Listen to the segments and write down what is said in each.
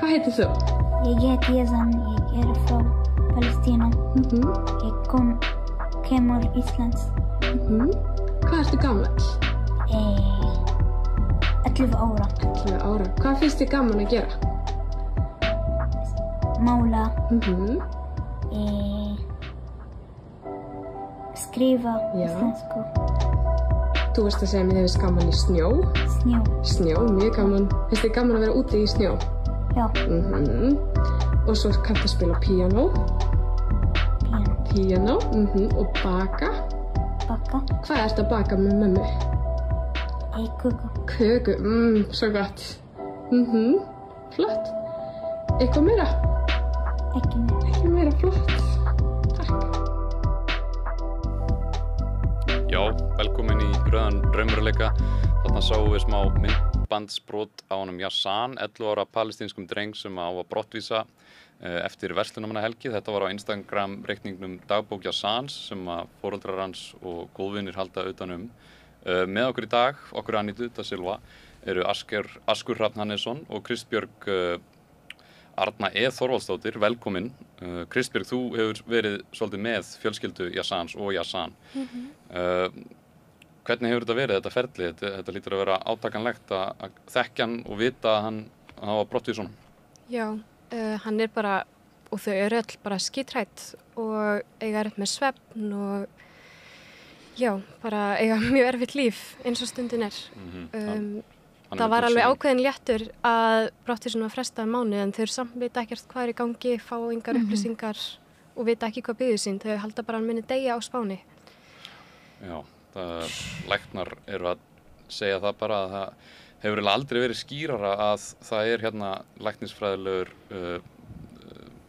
Hvað heitir þú? Ég heiti Yazan, ég frá Palestínu. Ég kemur Íslands. Hvað ertu gamall? 11 ára. 11 ára. Hvað finnst þér gaman að gera? Mála. Skrifa íslensku. Þú veist að segja mér hefur gaman í snjó? Snjó, mjög gaman. Finnst þér gaman að vera úti í snjó? Já. Og svo kanntu að spila píanó? Píanó. Og baka? Baka. Hvað ertu að baka með mömmu? Köku. Köku, svo gott. Flott. Eitthvað meira? Ekki meira, flott. Takk. Já, velkomin í Rauðan raunveruleika. Þarna sáum við smá myndbandsbrot á honum Yazan, 11 ára palestínskum dreng sem á að brottvísa eftir verslunarmannahelgi. Þetta var á Instagram-reikningnum Dagbók Yazans sem að foreldrar hans og góðvinir halda utanum. Með okkur í dag, okkur Anítu da Silva, eru Askur Hrafn Hannesson og Kristbjörg Arna Þorvaldsdóttir. Velkomin. Kristbjörg, þú hefur verið svolítið með fjölskyldu Yazans og Yazan. Hvernig hefur þetta verið, þetta ferli? Þetta lítur að vera átakanlegt að þekkja hann og vita að hann hafa brottvísa honum. Já, hann er bara, og þau eru öll bara skítrætt og eiga erfitt með svefn og já, bara eiga mjög erfitt líf eins og stundin er. Það var alveg ákveðin léttur að brottvísun var frestað mánuð en þau eru samt vita ekkert hvað er í gangi, fá engar upplýsingar og vita ekki hvað bíður sín. Þau halda bara að hann muni deyja á Spáni. Já, læknar eru að segja það bara að það hefur aldrei verið skýrara að það er hérna læknisfræðilegur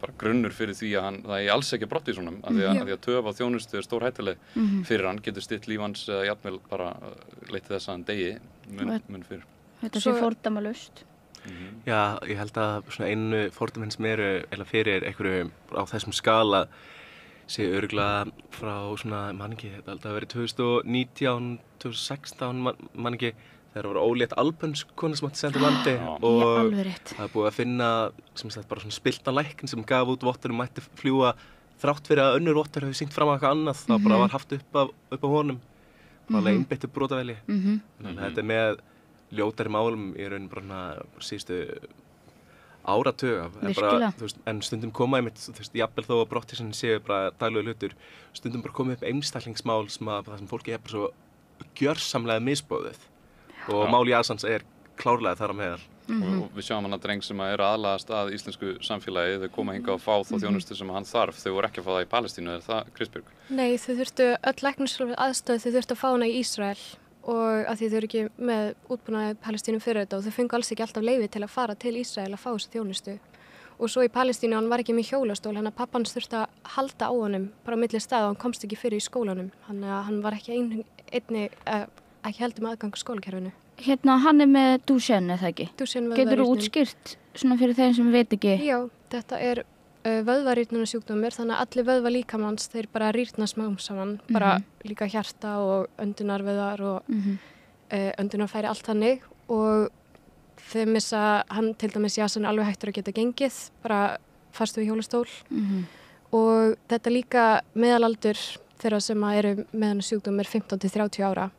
bara grunnur fyrir því að það er alls ekki brottvísa honum af því að töf á þjónustu er stórhættuleg fyrir hann, getur stytt líf hans eða jafnvel bara leitið þess að hann deyi mun fyrir. Þetta sé fordæmalaust. Já, ég held að svona einu fordæmin sem eru eða fyrir einhverju á þessum skala sé örugglega frá svona, man ekki, þetta held að verið 2019, 2016, man ekki, þegar voru ólétt albönsk kona sem átti senda landi og það búið að finna sem sagt bara svona spilltan lækn sem gaf út vottur og mætti fljúga þrátt fyrir að önnur vottur hefði sýnt fram á eitthvað annað, það bara var haft upp á honum, bara einbeittu brotavelji. Þannig að þetta er með ljótari málum í raun bara síðustu áratug en stundum koma einmitt, jafnvel þó að brottvísunin séu bara daglegur hlutur, stundum bara koma upp einstaklingsmál sem það sem fólki er bara svo gjörsamlega misboðið og mál Yazans er klárlega þar á meðal. Og við sjáum hann að dreng sem eru aðlagast að íslensku samfélagi, þau koma hingað að fá þá þjónustu sem hann þarf, þau voru ekki að fá það í Palestínu, er það Kristbjörg? Nei, þau þurftu öll læknisfræðileg aðstoð, þau þurftu að fá hana í Ísrael og af því þau eru ekki með útbúnaði Palestínu fyrir þetta og þau fengu alls ekki alltaf leyfi til að fara til Ísrael að fá þessu þjónustu. Og svo í Palestínu hann var ekki með hjólastól, hann að pappan þurfti að halda á honum bara á milli staða og hann komst ekki fyrir í skólanum, þannig að hann var ekki ekki heldur með aðgang skólakerfinu. Hérna, hann er með Duchenne, eða ekki? Duchenne vöðvarýrnun. Getur þú útskýrt svona fyrir þeim sem veit ekki? Já, þetta er vöðvarýrnunarsjúkdómur, þannig að allir vöðvar líkamans þeir bara rýrna smám saman, bara líka hjarta og öndunarvöðvar og öndunarfæri allt þannig og þeim missa hann til dæmis Yazan alveg hættur að geta gengið, bara fastu í hjólastól og þetta líka meðalaldur þeirra sem eru með hann sjúkdómur 15 til 30 ára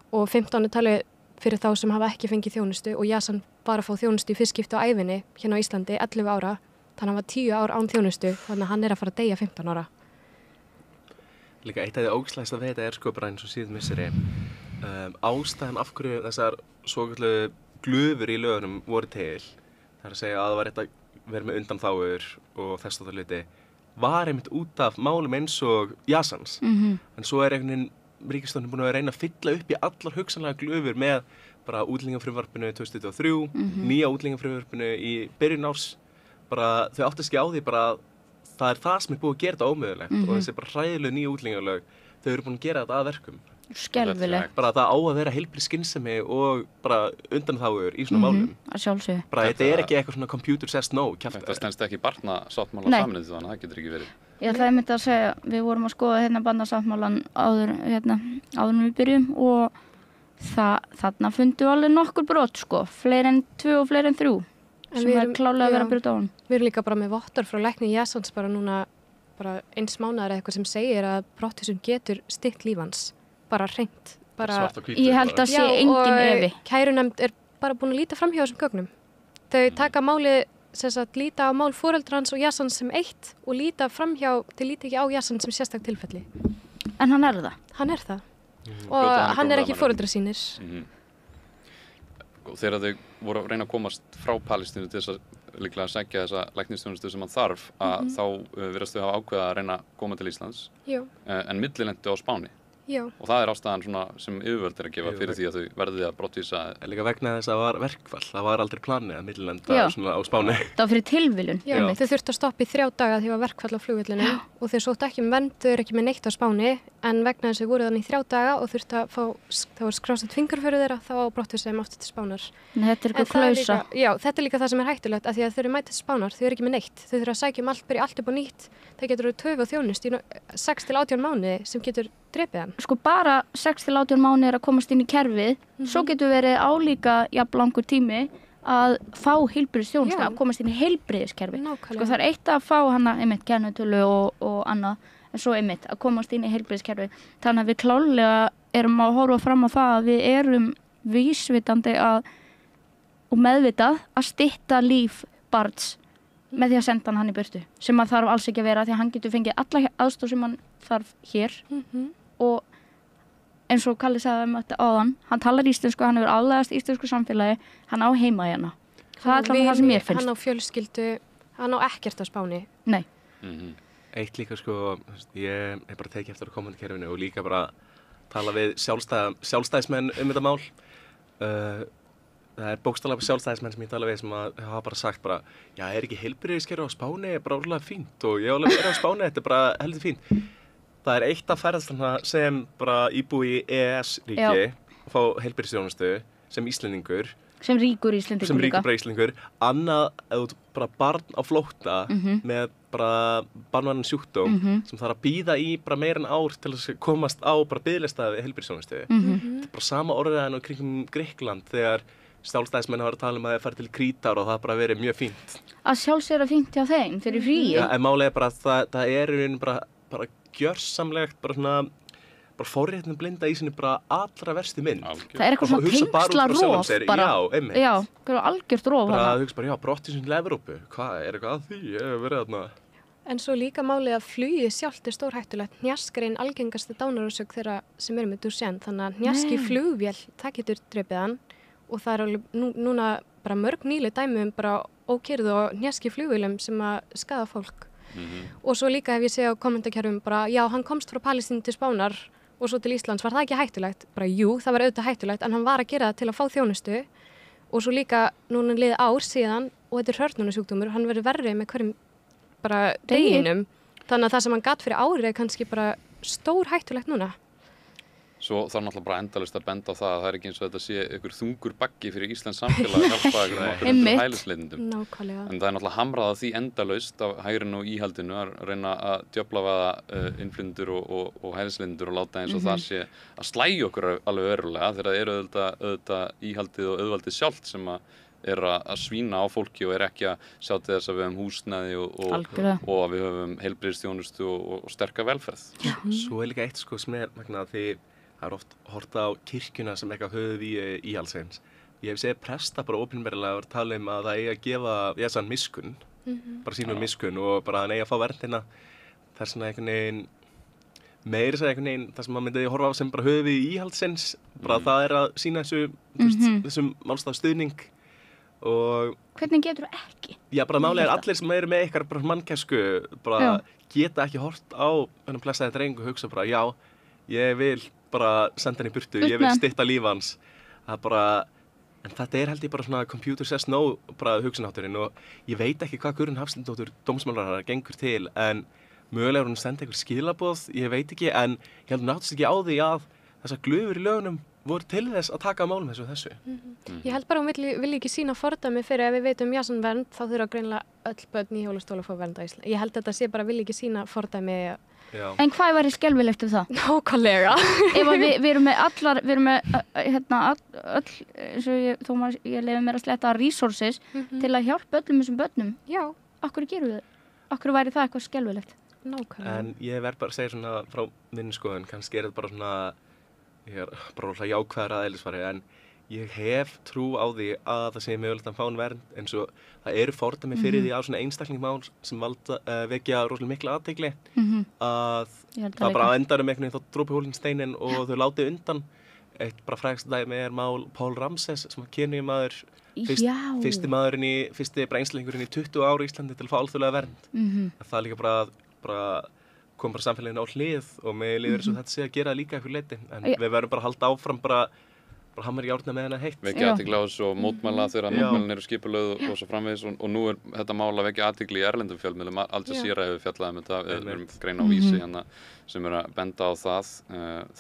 og 15 er talið fyrir þá sem hafa ekki fengið þjónustu og Yazan var að fá þjónustu í fyrst skipti á ævinni hérna á Íslandi 11 ára, þannig að hann var 10 ár án þjónustu, þannig að hann er að fara að deyja 15 ára. Líka eitt af því ógeðslegasta við þetta er sko bara eins og síðan misseri ástæðan af hverju þessar svokölluðu glufur í lögunum voru til, það er að segja að það var rétt að vera með undanþágur og þess að það hluti, var einmitt út af málum eins og Yazans, en svo er einhvern veginn ríkisstjórnin búin að reyna að fylla upp í allar hugsanlega glufur með bara útlendingafrumvarpinu 2023, nýja útlendingafrumvarpinu í byrjun árs, bara þau áttast ekki á því bara það er það sem er búið að gera þetta ómögulegt og þessi bara hræðilegu nýju útlendingalög, þau eru búin að gera þetta að verkum. Skelfilegt. Bara það á að vera heilbrigð skynsemi og bara undanþágur í svona málum. Að sjálfsögðu. Bara þetta er ekki eitthvað svona computer says no. Þetta stendst ekki barnasáttmála Sameinuðu þjóðanna, það getur ekki verið. Ég ætlaði einmitt að segja, við vorum að skoða hérna barnasáttmálan áður en við byrjum og þarna fundum við alveg nokkur brot sko, fleiri en 2 og fleiri en 3. sem klálega að vera að brjóta á hann. Við erum líka bara með vottor frá lækni Jasons bara núna bara 1 mánaðar eða eitthvað sem segir að brottvísun getur stytt líf hans. Bara hreint. Svart og hvítu. Ég held að sé engin efi. Og kærunefnd bara búin að líta fram hjá þessum gögnum. Þau taka málið, líta á mál foreldra hans og Jasons sem eitt og líta fram hjá, þau líta ekki á Jasons sem sérstak tilfelli. En hann það? Hann það. Og hann ekki foreldra sínir. Þegar þau voru að reyna að komast frá Palestínu til þess að líklega að sækja þessa læknisþjónustu sem hann þarf þá virðast þau hafa ákveðið að reyna að koma til Íslands en millilentu á Spáni. Já. Og það ástæðan svona sem yfirvöld að gefa fyrir því að þau verði að brottvísa. Líka vegna þess að það var verkfall, það var aldrei planið að millilenda svona á Spáni. Það var fyrir tilviljun. Já. Þau þurftu að stoppa í 3 daga því það var verkfall á flugvöllinu og þau sóttu ekki vernd, þau eru ekki með neitt á Spáni en vegna þess að þau voru þannig í 3 daga og þurftu að fá, það var skrásett fingraföru þeirra, þá brottvísa þeim aftur til Spánar. Þetta er eitthvað klausa. Já, þetta er líka það sem er hættulegt af því að þau eru mætið til Spánar, þau eru ekki með neitt. Þau þurfa að sækja allt, byrja allt upp á nýtt. Það getur töf og þjónust í 6 til 18 mánuði sem getur drepið hann. Sko bara 6 til 18 mánuðir að komast inn í kerfið, svo getur verið álíka jafn langur tími að fá heilbrigðisþjónustu, að komast inn í heilbrigðiskerfi. Sko það er eitt að fá hana einmitt kennitölu og annað, en svo einmitt að komast inn í heilbrigðiskerfi. Þannig að við klálega erum að horfa fram á það að við erum vísvitandi og meðvitað að stytta líf barns með því að senda hann í burtu, sem að þarf alls ekki að vera því að hann getur fengið alla aðstoð sem hann þarf hér og eins og Kalli sagði þetta áðan, hann talar íslensku, hann hefur aðlagast íslensku samfélagi, hann á heima hérna. Það er alltaf það sem ég finnst. Hann á fjölskyldu, hann á ekkert á Spáni. Nei. Eitt líka sko, ég bara tekið eftir að koma til kerfinu og líka bara tala við sjálfstæðismenn þetta mál. Það er bókstaflega sjálfstæðismenn sem ég tala við sem hafa bara sagt bara, já, ekki heilbrigðiskerfi á Spáni, bara ótrúlega fínt og ég alveg verið á Spáni, þetta bara heldur fínt. Það er eitt að ferðast sem bara íbúi í EES-ríki og fá heilbrigðisþjónustu sem Íslendingur. Sem ríkur Íslendingur líka. Sem ríkur bara Íslendingur. Annað, ef þú bara barn á flótta með bara banvænan sjúkdóm sem þarf að bíða í bara meira en ár til að komast á bara biðlista við heilbrigðisþjónustu. Þetta er bara sama orðræðan og kringum Grikkland þegar sjálfstæðismenn hafa að tala að það fara til Krítar og það bara verið mjög fínt. Að sjálfsögðu fínt hjá þeim, þeir eru fríi. Já, en málið er bara að það er bara gjörsamlegt, bara forréttin blinda í sinni bara allra versti mynd. Það er eitthvað svona tengsla róf bara. Já, einmitt. Já, algjört róf. Bara að hugsa bara, já, brottvísun til Evrópu, hvað er eitthvað að því? Ég hef verið þarna. En svo líka málið að flugið sjálft er stórhættulegt. Hnjask er einn algengasta dánarorsök þeirra sem eru með Duchenne, þannig að hnjask í flugvél, það getur drepið hann og það er alveg núna bara mörg nýleg dæmi bara ókyrrð og hnjask í flugvélum sem að skaða fólk. Og svo líka hef ég séð á kommentarkerfum bara, já, hann komst frá Palestínu til Spánar og svo til Íslands, var það ekki hættulegt? Bara jú, það var auðvitað hættulegt, en hann var að gera það til að fá þjónustu og svo líka núna liðið ár síðan og þetta er hrörnunarsjúkdómur, hann verður verri með hverjum bara deginum, þannig að það sem hann gat fyrir árið er kannski bara stór hættulegt núna. Svo þá er náttúrulega bara endalaust að benda á það að það er ekki eins og þetta sé ykkur þungur baggi fyrir Íslands samfélag að hjálpa ykkur hælisleitendum. Nákvæmlega. En það er náttúrulega hamrað á því endalaust af hægrinu og íhaldinu að reyna að djöflafaða innflytjendur og hælisleitendur og láta eins og það sé að slægja okkur alveg verulega þegar það eru auðvitað íhaldið og auðvaldið sjálft sem er að svína á fólki og er ekki að sjá til þess að við höfum húsnæði og að við höfum heilbrigðisþjónustu og sterka velferð. Svo er líka eitt sko sem er vegna því það er oft hort á kirkjuna sem eitthvað höfuð í íhaldsins. Ég hef séð presta bara opinberlega að tala að það eigi að gefa Jessan miskunn, bara sínum miskunn og bara hann eigi að fá verndina. Það er svona einhvern veginn, meiri segja einhvern veginn, það sem maður myndi horfa á sem bara höfuð í íhaldsins, bara það er að sína þessum málstaf stuðning og... Hvernig getur þú ekki? Já, bara málið er allir sem eru með ykkar bara mannkæsku, bara geta ekki hort á þennan blessaði dreng og hugsa bara, já, ég vil bara senda hann í burtu, ég vil stytta líf hans. Það er bara, en þetta er held ég bara svona computer says no bara hugsunátturinn og ég veit ekki hvað Guðrún Hafsteinsdóttir dómsmálaráðherra gengur til en mögulega hún sendi einhver skilaboð, ég veit ekki, en ég held náttúrulega ekki á því að þessar glufur í lögunum voru til þess að taka á málum þessu. Ég held bara að hún vilji ekki sína fordæmi fyrir ef við veitum Jason-vernd þá þurfa greinilega öll börn í hjólastól að fá vernd á Íslandi. Ég held að þetta sé bara vilji ekki sína fordæmi. En hvað væri skelfilegt um það? Nákvæmlega. Ef við erum með allar, við erum með öll, eins og ég leyfi mér að sletta resources til að hjálpa öllum þessum börnum. Já. Akkur gerum við það? Akkur væri það eitthvað skelfilegt? Nákvæmlega. En ég verð bara að segja svona frá minni skoðun, kannski þetta bara svona, ég bara rosalega jákvæður að eðlisfari, en ég hef trú á því að það sé mögulegt að fá vernd eins og það eru fordæmi fyrir því á svona einstaklingmál sem vekja rosalega mikla athygli að það bara á endanum einhvern veginn þá dropi hólinn steinin og þau láti undan. Eitt bara frægsta dæmi mal Paul Ramses sem var Kenýumaður, fyrsti einstaklingurinn í 20 ára í Íslandi til að fá alþjóðlega vernd. Það líka bara kom bara samfélaginu á hlið og mig líður eins og þetta sé að gera líka eitthvað leyti en við verðum bara að halda áfram bara hamar í járna með hennar heitt. Vekja athygli á þessu og mótmæla þegar mótmælin eru skipulögð og svo framvegis og nú þetta mál að vekja athygli í erlendum fjölmiðlum. Al Jazeera hefur fjallað um þetta, við erum greina á Vísi hérna sem að benda á það.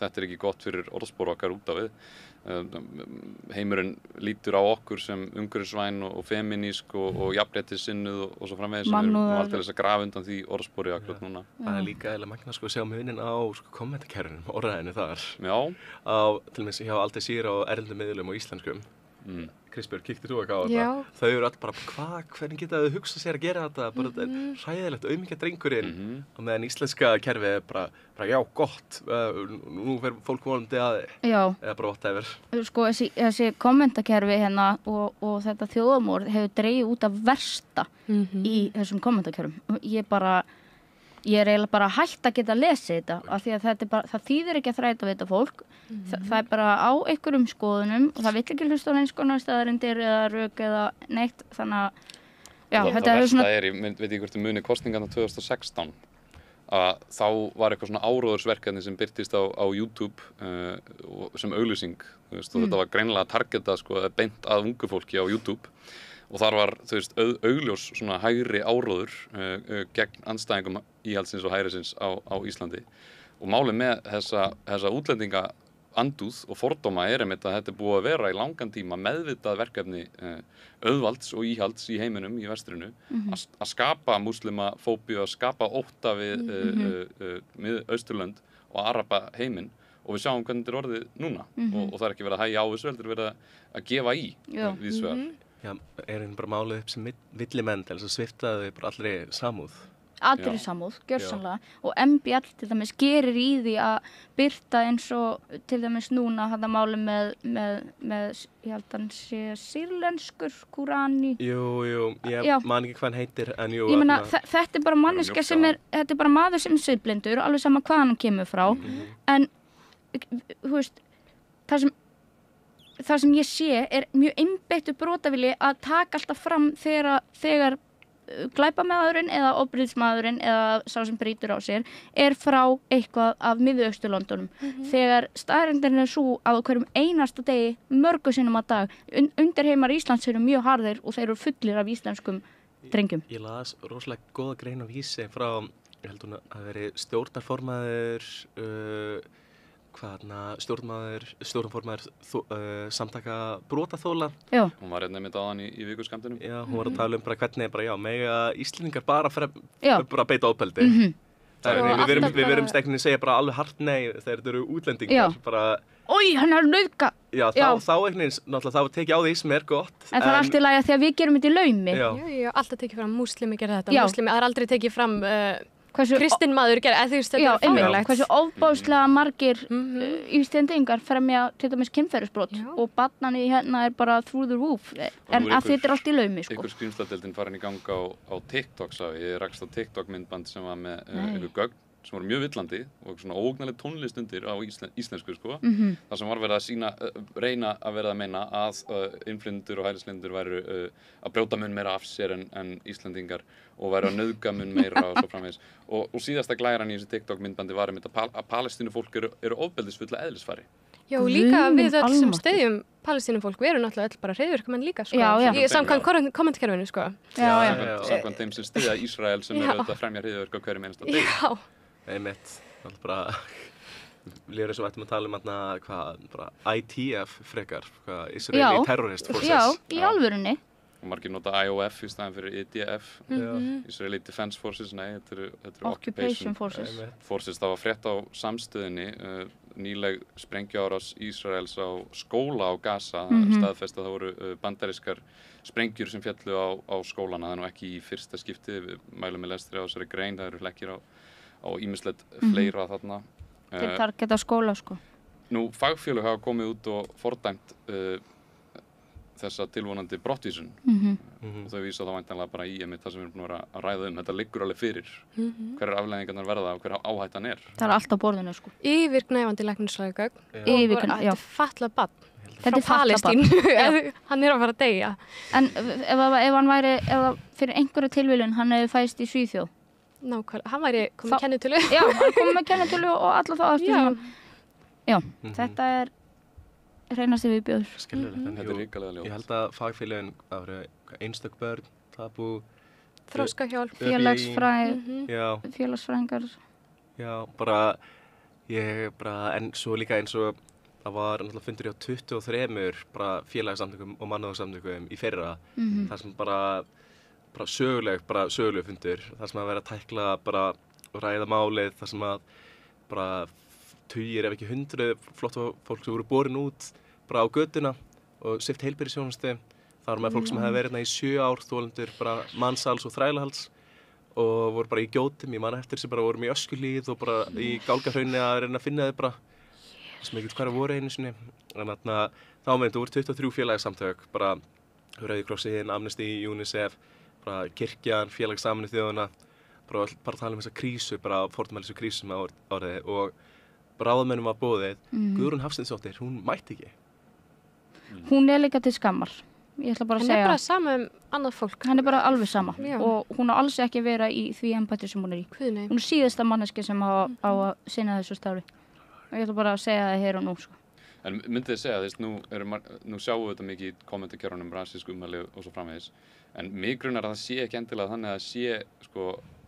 Þetta ekki gott fyrir orðspor okkar út af við. Heimurinn lítur á okkur sem umhverfisvæn og femínísk og jafnréttissinnuð og svo framvegis sem við erum alltaf þess að grafa undan því orðspori akkurat núna. Það líka eða magna að sjá munin á kommentakerfinum, orðræðinu þar. Já. Til og með hjá Al Jazeera og erlendum miðlum og íslenskum. Kristbjörg, kíktir þú eitthvað á þetta? Þau eru allir bara, hvernig geta þau hugsað sér að gera þetta? Bara þetta hræðilegt, auðmikið drengurinn. Og meðan íslenska kerfið bara já, gott, nú fer fólk volandi að eða bara whatever. Sko, þessi kommentakerfi hérna og þetta þjóðamorð hefur dregið út af versta í þessum kommentakerfum. Ég er eiginlega bara hætt að geta lesið þetta af því að það þýðir ekki að þræta við þetta fólk. Það er bara á einhverjum skoðunum og það vill ekki hlusta á eins konar staðarindir eða rök eða neitt þannig að þetta er svona... ég veit ekki hvort muni kosningarna 2016 að þá var eitthvað svona áróðursverkefni sem birtist á YouTube sem auglýsing og þetta var greinilega targetað beint að ungu fólki á YouTube. Og þar var, augljós svona hægri áróður gegn andstæðingum íhaldsins og hægrisins á Íslandi. Og málið með þessa útlendinga andúð og fordóma einmitt að þetta er búið að vera í langan tíma meðvitað verkefni auðvalds og íhalds í heiminum, í vestrinu, að skapa múslimafóbíu, að skapa ótta við Austurlönd og araba heiminn. Og við sjáum hvernig þetta er orðið núna. Og það er ekki verið að hægja á þessu, heldur verið að gefa í víðsvegar. Já, einn bara málið upp sem villimenn til þess að svipta þau bara allri samúð. Allri samúð, gjörsamlega. Og MBL til dæmis gerir í því að birta eins og til dæmis núna þetta máli með ég held að hann sé sýrlenskur Kúrani. Jú, ég man ekki hvað hann heitir en jú. Ég meina, þetta er bara manneskja þetta er bara maður sem er siðblindur, alveg sama hvað hann kemur frá. En, þú veist, það sem ég sé er mjög einbeittur brotavilji að taka alltaf fram þegar glæpamaðurinn eða ofbeldismaðurinn eða sá sem brýtur á sér er frá eitthvað af Mið-Austurlöndunum. Þegar staðreyndin er svo að á hverjum einasta degi mörgu sinnum á dag undirheimar Íslands eru mjög harðir og þeir eru fullir af íslenskum drengjum. Ég las rosalega góða grein á Vísi frá, ég held hún að veri stjórnarformaður stjórnarformaður samtaka brotaþola. Já. Hún var einmitt á hann í vikuskammtinum. Já, hún var að tala hvernig mega Íslendingar bara beita ofbeldi. Við verum stekninni segja bara alveg hart nei þegar þetta eru útlendingar. Ói, hann er nauðga. Já, þá tekið á því sem er gott. En það er allt í lagi að því að við gerum þetta í laumi. Já, alltaf tekið fram, múslimi gera þetta. Múslimi, það er aldrei tekið fram... Kristinn maður gera, eða þú veist, þetta er fáránlegt. Hversu ofbáðslega margir Íslendingar fremja til dæmis kynferðisbrot og barnani hérna er bara through the roof, en að þetta er allt í laumi, sko. Einhver skrýmsladeildin farin í gang á TikTok, ég rakst á TikTok myndband sem var með einhver gögn sem voru mjög villandi og svona óhugnanleg tónlist undir á íslensku, þar sem var verið að reyna að verða að meina að innflytjendur og hælisleitendur væru að brjóta mun meira af sér en Íslendingar og væru að nauðga mun meira og svo framvegis. Og síðasta glæran í þessu TikTok myndbandi var að Palestínufólk eru ofbeldisfulla eðlisfari. Já, líka við öll sem styðjum Palestínufólk, við erum náttúrulega öll bara hryðjuverkamenn líka, samkvæmt kommentkerfinu, Samkvæmt þeim sem styðja Ísrael sem eru að fremja hryðjuverk á hverjum einasta degi. Einmitt, bara líður eins og ættum að tala bara ITF frekar, Israeli Terrorist Forces. Já, í alvörunni. Og margir nota IOF í staðan fyrir IDF, Israeli Defense Forces, nei, þetta eru Occupation Forces. Forces, það var frétt á samstöðinni, nýleg sprengjuárás Ísraels á skóla á Gaza, staðfest að það voru bandarískar sprengjur sem fjallu á skólana, það er nú ekki í fyrsta skipti, við mælum með lestri á þessari grein, það eru hlekkir á ýmislegt fleira þarna. Þeir targeta skóla, sko. Nú, fagfélög hafa komið út og fordæmt þessa tilvonandi brottvísun og þau vísa þá væntanlega bara í það sem við erum búin að ræða þetta liggur alveg fyrir hverjar afleiðingarnar verða og hver áhættan er. Það er allt á borðinu, sko. Yfirgnæfandi læknisfræði gögn og þetta er fatlað barn frá Palestínu, hann er að fara að deyja. En ef hann væri, fyrir einhverju tilviljun, hann hefði fæðst í Svíþjóð. Nákvæmlega, hann væri komið með kennitölu. Já, hann komið með kennitölu og alla þá eftir sem já, þetta er hreinasti viðbjóður. Skilurlega, þetta er ríkalega ljótt. Ég held að fagfélögin, það voru einstök börn, Tabú, Þroskahjálp, félagsfræðingar. Já, en svo líka eins og það var náttúrulega fundur á 23 félagsamtökum og mannúðarsamtökum í fyrra, þar sem bara söguleg fundur, þar sem að vera að tækla og ræða málið, þar sem að tugir ef ekki 100 flott fólk sem voru borin út á götuna og svipt heilbrigðisþjónustu. Það var með fólk sem hefði verið í 7 ár þolendur mansals og þrælahalds og voru bara í gjótum, ég man eftir sem voru í Öskjuhlíð og í Gálgahrauni að reyna að finna þau sem ekkert hverja voru einu sinni. Þannig að þá voru 23 félagsamtök, Rauði krossinn, Amnesty, UNICEF, kirkjan, félag Sameinuðu þjóðanna, bara tala þessa krísu, fordæmalisu krísu sem árið og ráðamönnum var boðið. Guðrún Hafsteinsdóttir, hún mætti ekki. Hún er líka til skammar. Ég ætla bara að segja. Hann er bara sama annað fólk. Hann er bara alveg sama. Og hún á alls ekki að vera í því embætti sem hún er í. Hún er síðasta manneski sem á að sinna þessu starfi. Og ég ætla bara að segja það hér og nú, sko. En myndið þið segja, nú sjáum við þetta mikið í kommentarkerfunum, rasísk ummæli og svo framvegis. En mig grunar að það sé ekki endilega þannig að það sé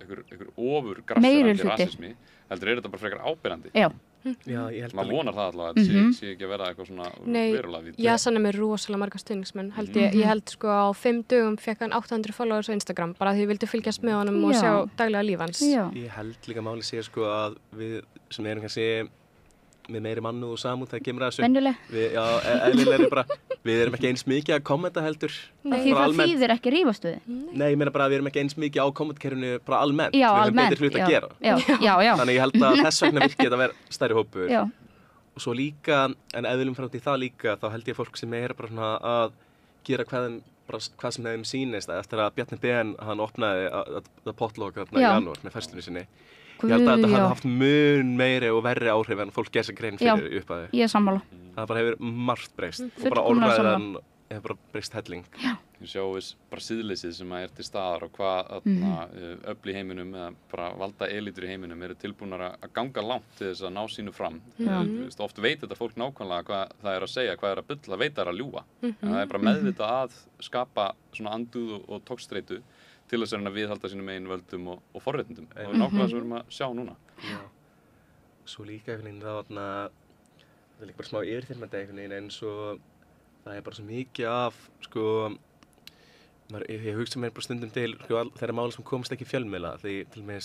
einhver ofur grasserandi rasismi. Heldur þetta bara frekar áberandi? Já. Maður vonar það allavega að þetta sé ekki að vera eitthvað svona verulega við. Nei, Yasan er með rosalega marga stuðningsmenn. Ég held á 5 dögum fekk hann 800 followers á Instagram bara því ég vildi fylgjast með honum og sjá daglega líf hans. Ég held líka máli sé að við sem erum kannski með meiri mannúð og samúð það kemur að þessu. Venjuleg. Eðlilega við erum ekki eins mikið að kommenta heldur. Því það þýðir ekki rífastuði. Nei, ég meina við erum ekki eins mikið á kommentkerfinu almennt. Já, við almennt. Við höfum betur hlut að gera. Já. Þannig ég held að þess vegna virkið þetta vera stærri hópur. Já. Og svo líka, en ef við viljum fram til það líka, þá held ég fólk sem er að gera hvað sem þeim sýnist eftir að Bjarni Ben, hann opnaði að potloka í janúar með færslunni sinni. Ég held að þetta hafi haft mun meiri og verri áhrif en fólk gerði sér grein fyrir upphæði. Ég er sammála. Það hefur margt breyst og orðræðan hefur breyst helling. Já. Við sjáum síðleysið sem er til staðar og hvað öfl í heiminum eða valda elítur í heiminum eru tilbúnar að ganga langt til þess að ná sínu fram. Oft veit þetta fólk nákvæmlega hvað það er að segja, hvað er að bulla, veit það er að ljúga. Það er bara meðvitað að skapa svona andúð og togstreitu til þess að viðhalda sínum eigin völdum og forréttindum. Og það er nákvæmlega sem við erum að sjá núna. Já. Svo líka það er líka bara smá yfirþyrmandi eins og það er bara svo mikið af ég hugsa mér bara stundum til þeirra máli sem komast ekki í fjölmiðla því til og með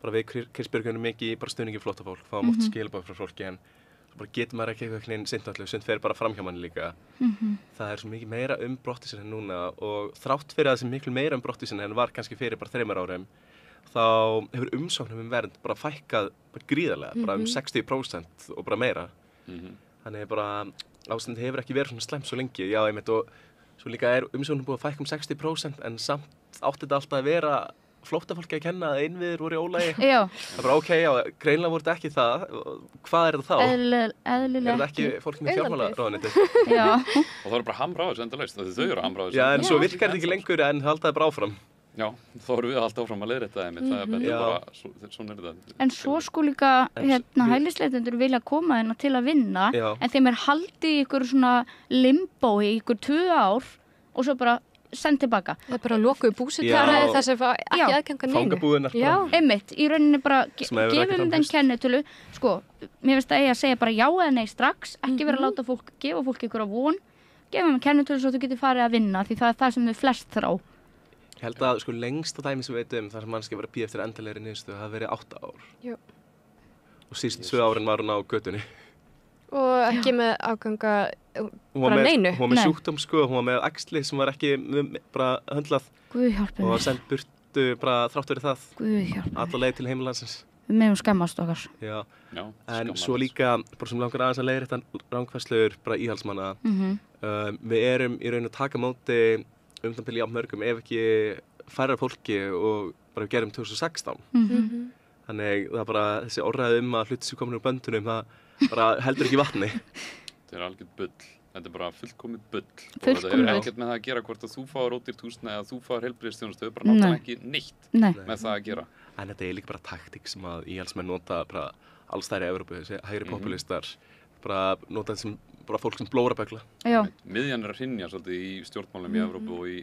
bara við Kristbjörgunum mikið bara stuðningi flóttafólk, fáum oft skilabóð frá fólki en bara getur maður ekki eitthvað sintallu, sumt fer bara fram hjá manni líka. Það er svo mikið meira brottvísun en núna og þrátt fyrir að það sé miklu meira brottvísun en var kannski fyrir bara 3 árum þá hefur umsóknum vernd bara fækkað gríðarlega, bara 60% og bara meira. Þannig bara ástand hefur ekki verið svona slæmt svo lengi, og svo líka umsóknum búið að fækka 60% en samt átti þetta alltaf að vera flóttafólki að kenna að innviðir voru í ólagi. Það er bara greinlega voru þetta ekki það. Hvað er þetta þá? Eðlilega. Er þetta ekki fólki með fjármálaráðuneyti? Já. Og það eru bara hamra á þessu endalaust, þau eru að hamra á þessu. Já, en svo virkar þetta ekki lengur en það haldaði bara áfram. Já, þá erum við að halda áfram að leiðrétta þeim. Það er bara, svona er þetta. En svo líka, hælisleitendur vilja koma hérna til að vinna, en þeim haldið í ykkur svona limbo í ykkur 2 ár og svo bara send tilbaka. Það bara lokuðu búsutara þess að ekki aðganga neinu. Fangabúðunar. Einmitt, í rauninni bara gefum þeim kennitölu, sko, mér finnst að ég að segja bara já eða nei strax, ekki vera að láta fólk, gefa fólk einhverja von, gefa þeim kennitölu svo þú getur farið að vinna, því það er það sem við flest þrá. Ég held að sko lengsta dæmi sem við veitum þar sem mannski var að bíða eftir endalegri niðurstöðu hafi verið 8 ár. Jú. Og síðustu 2 árin var hún á götunni. Og ekki með afganga bara neinu. Hún var með sjúkdóm sko, hún var með æxli sem var ekki bara höndlað. Guð hjálpi mér. Og sendt burtu bara þrátt verið það. Guð hjálpi mér. Alla leið til heimilandsins. Við meðum skemmast okkar. Já, en svo líka, bara sem langar aðeins að leiðrétta rangfærslur bara íhaldsmanna. Við erum í raun að taka móti umtanpili jafn mörgum ef ekki færra fólki og bara við gerum 2016. Þannig það er bara þessi orðræði að hluti sem komin úr böndunum, það bara heldur ekki vatni. Þetta er algjört bull. Þetta er bara fullkomið bull. Og þetta hefur ekkert með það að gera hvort að þú fáir ódýrt húsnæði eða þú fáir heilbrigðisþjónustu, bara náttúrulega ekki neitt með það að gera. En þetta er líka bara taktík sem að íhaldsmenn nota bara alls þær í Evrópu, þessi hægri populistar, bara nota þetta sem bara fólk sem blóraböggla. Miðjan er að hrynja svolítið í stjórnmálum í Evrópu og í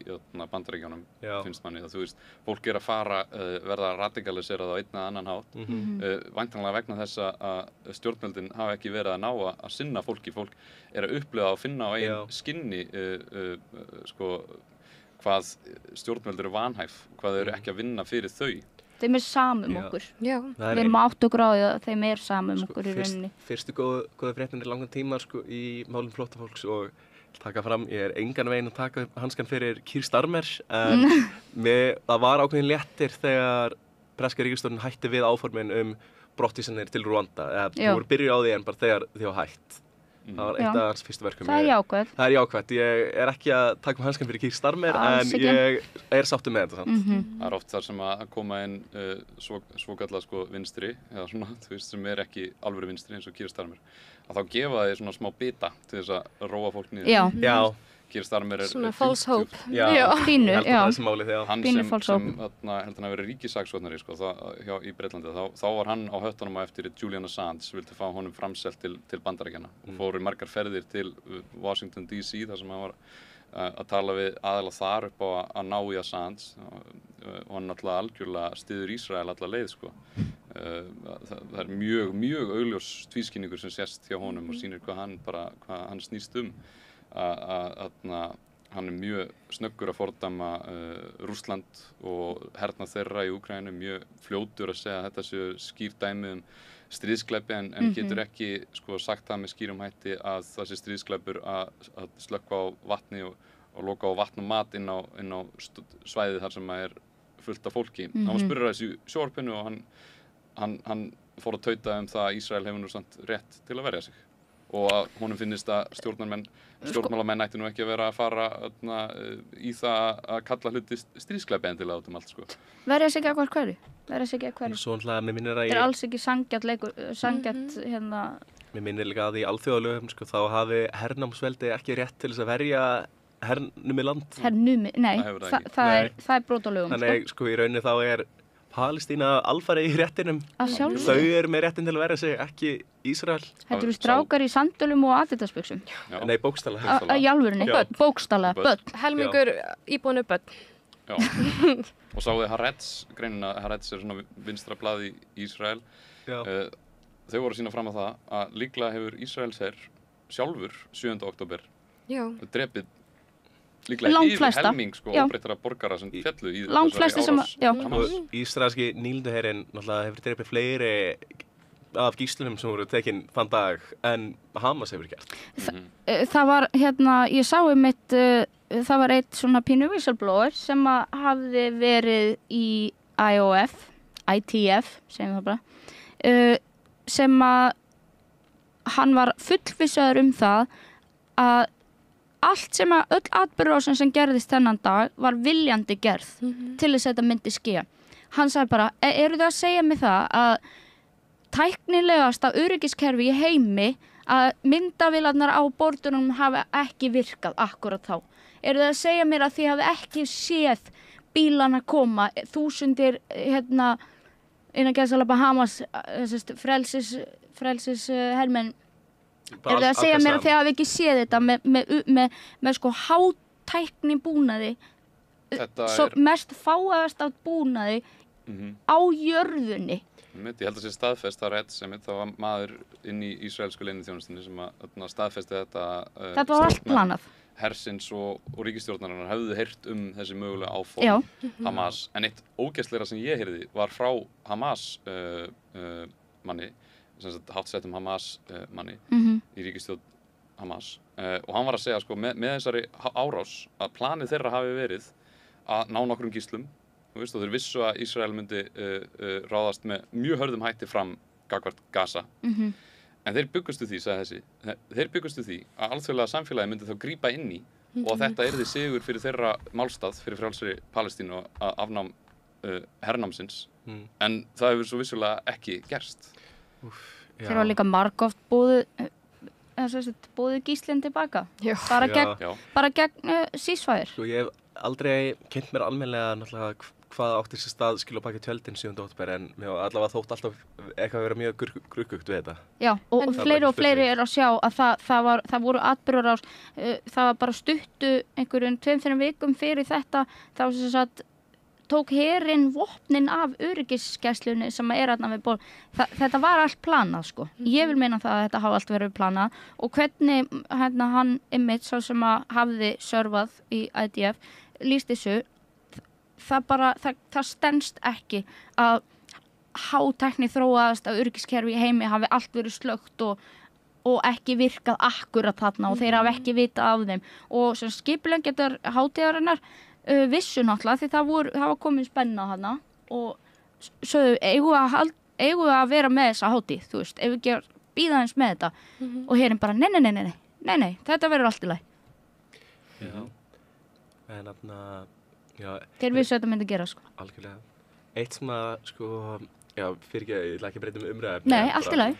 Bandaríkjunum, finnst manni. Þú veist, fólk er að fara, verða radikaliserað á einn eða annan hátt. Væntanlega vegna þess að stjórnvöldin hafa ekki verið að ná að sinna fólki. Fólk er að upplifa og finna á eigin skinni sko, hvað stjórnvöld eru vanhæf, hvað þau eru ekki að vinna fyrir þau. Þeim samum okkur. Við erum átt og gráðið að þeim samum okkur í rauninni. Fyrstu góða fréttin langan tíma sko, í málum flóttafólks og taka fram, ég er engan veginn að taka hanskan fyrir Keir Starmer en það var ákveðin léttir þegar breska ríkisstjórnin hætti við áformin brottvísanir til Rúanda. Þú voru byrjuð á því en bara þegar þið var hætt. Það var eitt af hans fyrstu verkum. Það er jákvætt. Það er jákvætt. Ég er ekki að taka hanskan fyrir Keir Starmer en ég er sáttur með þetta. Það er oft þar sem að koma inn svokallað sko vinstri, eða svona, þú veist, sem er ekki alvöru vinstri eins og Keir Starmer. Að þá gefa þið svona smá bita til þess að róa fólk niður. Já. Keir Starmer er svona false hope. Pínu, þessi málið, hann sem held hann að vera ríkissaksóknari sko, í Breitlandi, þá var hann á höttunum á eftir Julian Assange, vildi fá honum framselt til Bandaríkjanna og fóru margar ferðir til Washington DC þar sem hann var að tala við aðeila þar upp á að ná í Assange og hann náttúrulega algjörlega styður Ísrael alla leið sko. Það er mjög augljós tvískinningur sem sést hjá honum og sýnir hvað hann snýst hann er mjög snöggur að fordæma Rússland og hernað þeirra í Úkraínu, mjög fljótur að segja að þetta séu skýr dæmi stríðsglæpi en getur ekki sko, sagt það með skýrum hætti að það sé stríðsglæpur að slökkva á vatni og loka á vatn og mat inn á svæðið þar sem er fullt af fólki. Hann var spurður að þessu sjónvarpinu og hann fór að tauta það að Ísrael hefur nú samt rétt til að verja sig. Og að honum finnist að stjórnmálamenn ætti nú ekki að vera að fara í það að kalla hluti stríðsglæpi endilega út allt sko. Verja sig ekki að hverju? Svo mér minnir að þetta er alls ekki sanngjarnt hérna. Mér minnir líka að í alþjóðalögum sko, þá hafi hernámsveldi ekki rétt til þess að verja hernumi land. Nei, það er brot á lögum. Þannig sko í rauninni þá er Palestína alfarið í réttinum. Þau eru með réttin til að verja sig, ekki Ísrael. Þetta eru strákar í sandölum og Adidas-buxum. Nei, bókstaflega. Í alvörunni, bókstaflega, börn. Helmingur íbúinu börn. Já, og sáðu Haaretz greinina, Haaretz er svona vinstra blað í Ísrael. Þau voru að sýna fram á það að líklega hefur Ísraels herr sjálfur 7. október drepið líklega yfir helming sko óbreyttara borgara sem fjallu í þessari árás. Ísraelski nýlenduherinn náttúrulega hefur drepið fleiri af gíslunum sem voru tekin þann dag en Hamas hefur gert. Það var ég sá það var eitt svona pínu whistleblower sem hafði verið í ITF, segjum það bara, sem hann var fullvissaður það að allt sem öll atburðarásin sem gerðist þennan dag var viljandi gerð til þess að þetta myndi ske. Hann sagði bara, eru þið að segja mig það að tæknilegasta öryggiskerfi í heimi að myndavélarnar á borðunum hafi ekki virkað akkurat þá? Eru þið að segja mér að þið hafi ekki séð bílana koma, þúsundir innan gæðsalapa Hamas frelsis hermenn? Eru þið að segja mér að þið hafi ekki séð þetta með sko hátækni búnaði mest fáaðast af búnaði á jörðunni. Ég held að sé staðfest að Reds sem þá var maður inn í ísraelsku leyniþjónustunni sem að staðfesti þetta. Þetta var allt planað. Hersins og ríkisstjórnarinnar höfðu heyrt þessi mögulega áform Hamas, en eitt ógeðslegra sem ég heyrði var frá Hamas manni, sem sagt háttsettum Hamas manni í ríkisstjórn Hamas, og hann var að segja sko með þessari árás að planið þeirra hafi verið að ná nokkrum gíslum, og þeir vissu að Ísrael myndi ráðast með mjög hörðum hætti fram gagnvart Gaza. En þeir byggustu því, sagði þessi, þeir byggustu því að alþjóðlega samfélagi myndi þá grípa inn í og þetta yrði sigur fyrir þeirra málstað, fyrir frjálsri Palestínu að afnám hernámsins, en það hefur svo vissulega ekki gerst. Þeir var líka margoft búið gíslinn tilbaka, bara gegn sísfæðir. Sko ég hef aldrei kynnt mér almennilega náttúrulega hvað átti sér stað skilja baki tjöldin 7. október, en allavega þótt alltaf eitthvað vera mjög gruggugt við þetta. Já, og fleiri er að sjá að það voru atburðarás, það var bara stuttu einhverjum 2-3 vikum fyrir þetta, þá sem sagt tók herinn vopnin af öryggisgæslunni sem er þarna við borð. Þetta var allt planað sko. Ég vil meina það að þetta hafa allt verið planað, og hvernig hann einmitt sá sem að hafði sörfað í IDF lýst þessu, það stenst ekki að hátækni þróaðast að öryggiskerfi í heimi hafi allt verið slökkt og ekki virkað akkurat þarna og þeir hafi ekki vitað af þeim, og sem skipuleggjendur hátíðarinnar vissu náttúrulega því það var komin spenna þarna og sögðu eigum við að vera með þessa hátíð, þú veist, ef við ekki býða eins með þetta og herinn bara nei, þetta verður allt í lagi. Já, en þarna Þeir vissu að þetta myndi gera sko. Algjörlega. Eitt sem að sko, fyrir ekki, ég ætla ekki að breyta umræðu. Nei, allt í lagi.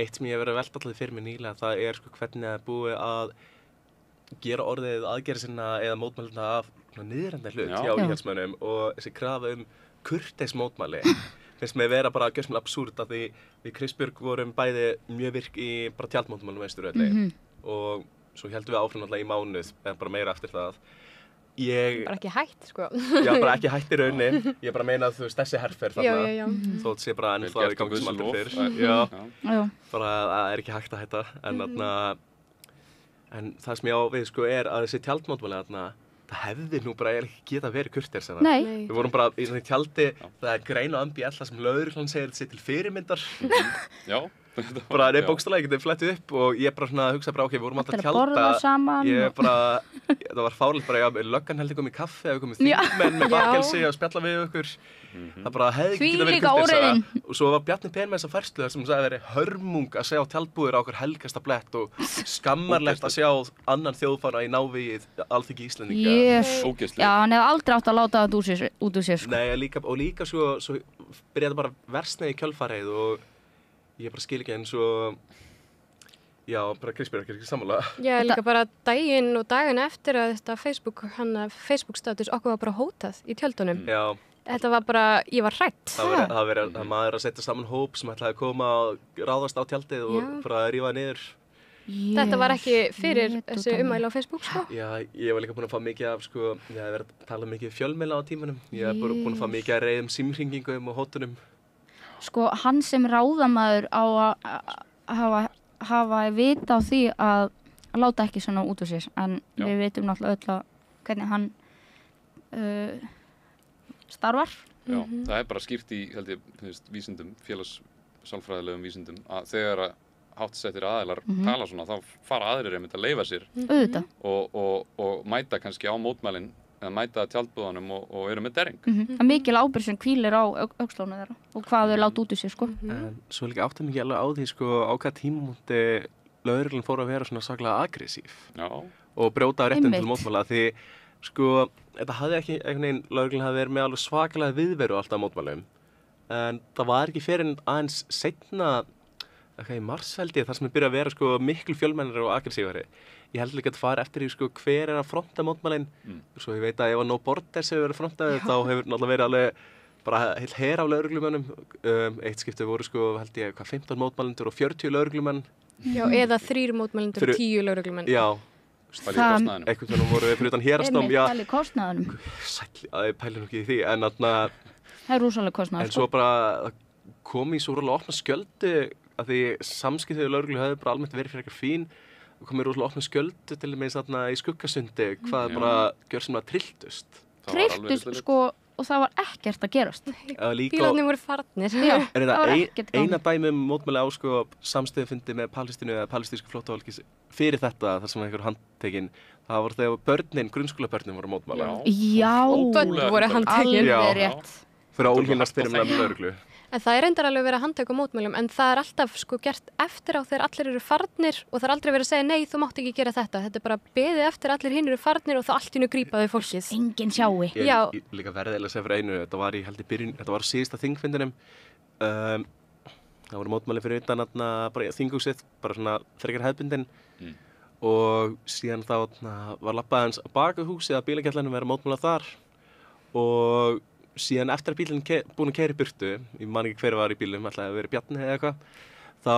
Eitt sem ég hef verið að velta alltaf fyrir mig nýlega, það er sko hvernig það er búið að gera orðið aðgerðsina eða mótmæluna af niðrandi hlut hjá íhaldsmönnum, og þessi krafa kurteis mótmæli finnst mig vera bara gjörsamlega absúrt, að því við Kristbjörg vorum bæði mjög virk í bara tjaldmótmælum Vesturvelli og svo heldum við áfram alltaf í mánuð, en bara meira eftir það. Bara ekki hætt sko. Já, bara ekki hætt í rauninni. Ég bara meina að þú veist þessi herferð þarna, þótt sé bara ennþá í gangi sem aldrei fyrr. Já, bara það er ekki hægt að hætta, en það sem ég á við sko er að þessi tjaldmótmæli þarna, það hefði nú bara ekki getað verið kurteis þarna. Nei. Við vorum bara í svona tjaldi, það er grein og ambi alltaf sem lögreglan segir þetta til fyrirmyndar. Já. Bara það er bókstaflega getið flettið upp, og ég bara svona hugsa bara, ok, við vorum alltaf að tjálta. Borða saman. Það var fárlegt bara, löggan held ég komið í kaffi, eða komið þingmenn með bakkelsi og spjalla við okkur. Það bara hefði ekki getað verið kurteisara. Og svo var Bjarni Ben með þessa færslu þar sem sagði að verið hörmung að sjá tjaldbúðir á okkur helgasta blett og skammarlegt að sjá annan þjóðfána í návegið Alþingi Íslendinga. Já, hann hefði aldrei átt að láta þetta út úr sér sko. Nei, og líka svo byrjaði bara versnaði í kjölfarið, og ég bara skil ekki eins og bara Kristbjörg er ekki sammála. Já, líka bara daginn og daginn eftir að þetta Facebook status okkur var bara hótað í tjöldunum. Já. Þetta var bara, ég var hrætt. Það var maður að setja saman hóp sem ætlaði að koma og ráðast á tjaldið og bara rífa niður. Þetta var ekki fyrir þessi ummæli á Facebook sko? Já, ég var líka búin að fá mikið af sko, ég hef verið að tala mikið fjölmiðla á tímanum. Ég hef búin að fá mikið að reiðum símhringingum og hótunum. Sko, hann sem ráðamaður á að hafa vita á því að láta ekki svona út úr sér, en við vitum náttúrulega öll að hvernig hann starfar. Já, það er bara skýrt í, held ég, vísindum, félagssálfræðilegum vísindum, að þegar að háttsettir aðilar tala svona, þá fara aðrir einmitt að leyfa sér og mæta kannski á mótmælin, eða mæta tjaldbúðanum og eru með derring. Það er mikil ábyrgð sem hvílir á öxlónu þeirra og hvað þau láta út úr sér sko. En svo líka áttum mikið alveg á því sko, á hvað tímamóti lögreglan fór að vera svona saklega aggressív og brjóta á réttum til mótmæla, því sko, þetta hafði ekki einhvern veginn, lögreglan hafði verið með alveg svakalega viðveru alltaf mótmælum, en það var ekki fyrir aðeins seinna í mars held ég, þar sem byrja að vera sko, miklu fjölmennari og aggressívari. Ég held líka að fara eftir því sko, hver er að fronta mótmælin. Svo ég veit að ef að No Borders hefur verið frontaðið, þá hefur náttúrulega verið alveg bara heill her af lögreglumönnum. Eitt skiptið voru sko, held ég, 15 mótmælendur og 40 lögreglumenn. Já, eða 3 mótmælendur og 10 lögreglumenn. Já, Eitthvað þannig voru við fyrir utan hérastóm. Einmitt pæli kostnaðunum. Sæll, ég pæli nú ekki í því, en þarna... Það rosalega kostnaður, En svo bara kom í svo rosalega opna skjöldu, að því samskiptið við lögreglu hefði bara almennt verið fyrir eitthvað fín. Það kom í rosalega opna skjöldu til dæmis þarna í Skuggasundi, hvað bara gjör sem að trilltust. Trilltust, sko, og það var ekkert að gerast. Bílarnir voru farnir. Já, er þetta eina dæmi mótmæli á sko samstöðufundi með Palestínu eða palestínsku flóttafólki fyrir þetta, þar sem einhver handtekinn, það var þegar börnin, grunnskólabörnin voru mótmæla. Já, börn voru handtekinn. Alveg rétt. Fyrir að óhlýnast fyrir með lögreglu. En það er reyndar alveg verið að handtaka mótmælum, en það er alltaf sko gert eftir á þegar allir eru farnir og það er aldrei verið að segja nei, þú mátt ekki gera þetta. Þetta er bara beðið eftir allir hinn eru farnir og það allt í nú grípaði fólkið. Enginn sjái. Ég líka verðið að segja fyrir einu, þetta var í held í byrjun, þetta var síðasta þingfundinum. Það voru mótmæli fyrir utan bara þinghúsið, bara svona frekar hefðbundin og síðan þá var labbað hans á baka húsið að bílakjallanum vera mótmæla þar og síðan eftir að bílinn búin að keyra í burtu, ég man ekki hver var í bílum, ætlaði að vera Bjarni eða eitthvað, þá,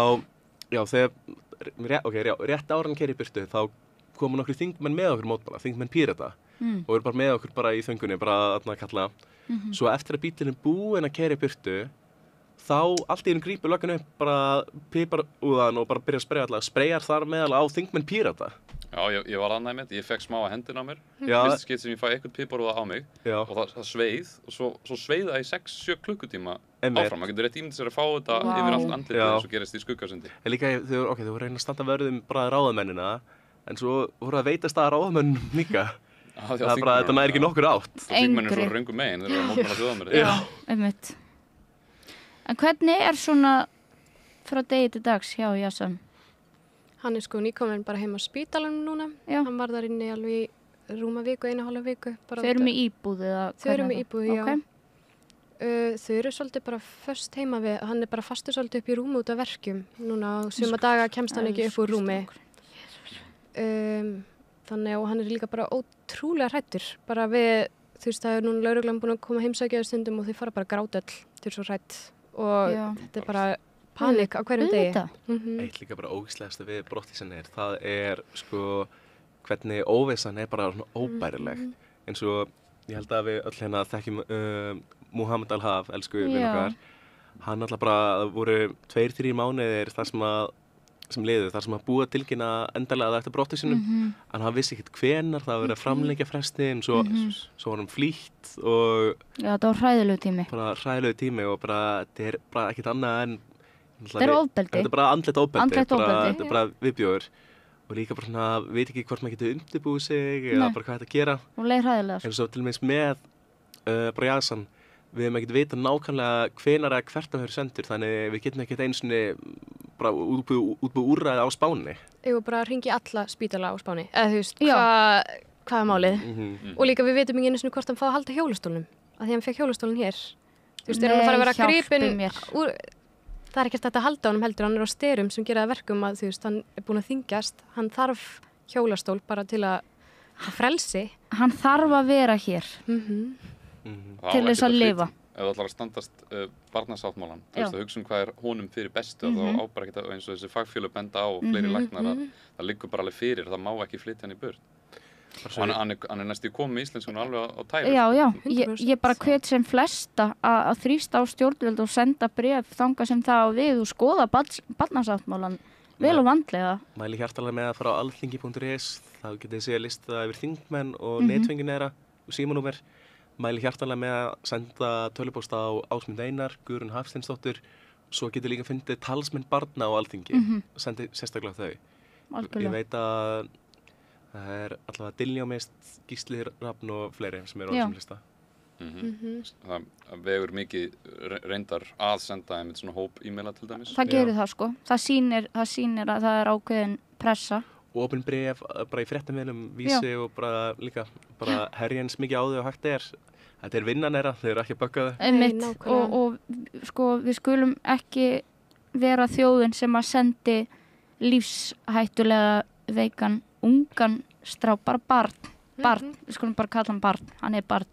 rétt ára hann keyra í burtu, þá komu nokkru þingmenn með okkur mótmæla, þingmenn Pírata, og voru bara með okkur bara í þöngunni, bara að kalla. Svo eftir að bílinn búin að keyra í burtu, þá allt í einu grípur löggan upp bara piparúðan og bara byrja að spreyja alltaf, spreyjar þar meðal á þingmenn Pírata. Já, ég var annað með þetta, ég fekk smá að hendina á mér, fyrst skipt sem ég fæ eitthvað piparúða á mig og það sveið og svo sveið það í 6-7 klukkutíma áfram, maður getur rétt ímyndið sér að fá þetta yfir allt andlitið eins og gerist í Skuggasundi. En líka, þau voru reyna að standa vörðum bara ráðamennina, en svo voru að veitast að ráðamennum líka. Það er bara, þetta næri ekki nokkur átt. Þingmennir svo röngum megin, þeir eru að mótmæla þjóðamennir. Já, einmitt. En hvernig er svona frá degi til dags hjá Jassan? Hann er sko nýkominn bara heim á spítalanum núna. Já. Hann var þar inni alveg í rúma viku, 1,5 viku. Þau eru með íbúð eða? Þau eru með íbúð, já. Okay. Þau eru svolítið bara föst heima við, hann er bara fastur svolítið upp í rúmi út af verkjum. Núna á suma daga kemst hann ekki upp úr rúmi. Þannig og hann er líka bara ótrúlega hrættur. Bara við, þú veist, það er núna lögreglan búin að koma heimsækja stundum og þau fara bara að gráta öll, þau eru svo hrætt. Og þetta er bara panik á hverjum degi. Eitt líka bara ógeðslegasta við brottvísanir, það er sko hvernig óvissan er bara svona óbærileg. Eins og ég held að við öll hérna þekkjum Muhammad Al-Haf, elsku vinn okkar. Hann alltaf bara voru 2-3 mánuðir þar sem liðu, þar sem að búa tilkynna endalega eftir brottvísunum. En hann vissi ekkert hvenar, það var verið að framlengja frestinn, svo var hann flýtt og... Já, þetta var hræðilegu tími. Bara hræðilegu tími og bara, þetta er bara ekkert annað en þetta er ofbeldi. Þetta er bara andlegt ofbeldi. Þetta er bara viðbjóður. Og líka bara svona, veit ekki hvort maður getur undirbúið sig eða bara hvað þetta að gera. Og leið hræðilega. En svo til og meins með bara Jassan, við hefum ekkert vita nákvæmlega hvenar eða hvert að vera sendur, þannig við getum ekkert einu sinni bara útbúið úrræði á Spáni. Ég var bara að hringja alla spítala á Spáni. Eða þú veist, hvað er málið? Og líka við veitum ekki einu sinni hvort hann fá að halda hjólastólnum. Af því hann fekk hjólastólun hér. Þú veist, er hann að fara að vera gripinn það er ekkert að halda honum heldur, hann er á styrum sem gera það verkum að þú veist, hann er búin að þyngjast, hann þarf hjólastól bara til að frelsi. Hann þarf að vera hér til þess að lifa. Ef það ætlar að standast barnasáttmálan, þú veist að hugsa hvað er honum fyrir bestu, þá á bara ekki eins og þessi fagfélög benda á og fleiri læknar að það liggur bara alveg fyrir, það má ekki flytja hann í burt. Hann er næstu komið með íslenskunum alveg á tæru. Já, ég bara hvet sem flesta að þrýsta á stjórnvöld og senda bréf þangað sem það á við og skoða barnasáttmálan vel og vandlega. Mæli hjartalega með að fara á alþingi.is, þá getið þið séð að lista yfir þingmenn og netfengin þeirra og símanúmer. Mæli hjartalega með að senda tölvupóst á Ásmund Einar, Guðrún Hafsteinsdóttur, svo getið líka fundið talsmenn barna á alþingi og sendið sérstaklega þau. Algjörlega. Ég veit að það er allavega Dilljá Mist, Gísli Rafn og fleiri sem eru á þessum lista. Það vegur mikið reyndar að senda einmitt svona hóp e-maila til dæmis. Það gerir það sko. Það sýnir að það er ákveðin pressa. Og opin bréf bara í fréttamiðlum Vísi og bara líka bara herja eins mikið á þau og hægt er. Þetta er vinnan þeirra, þau eru ekki að bögga þau. Einmitt og sko við skulum ekki vera þjóðin sem að sendi lífshættulega veikan ungan strá, bara barn, við skulum bara kalla hann er barn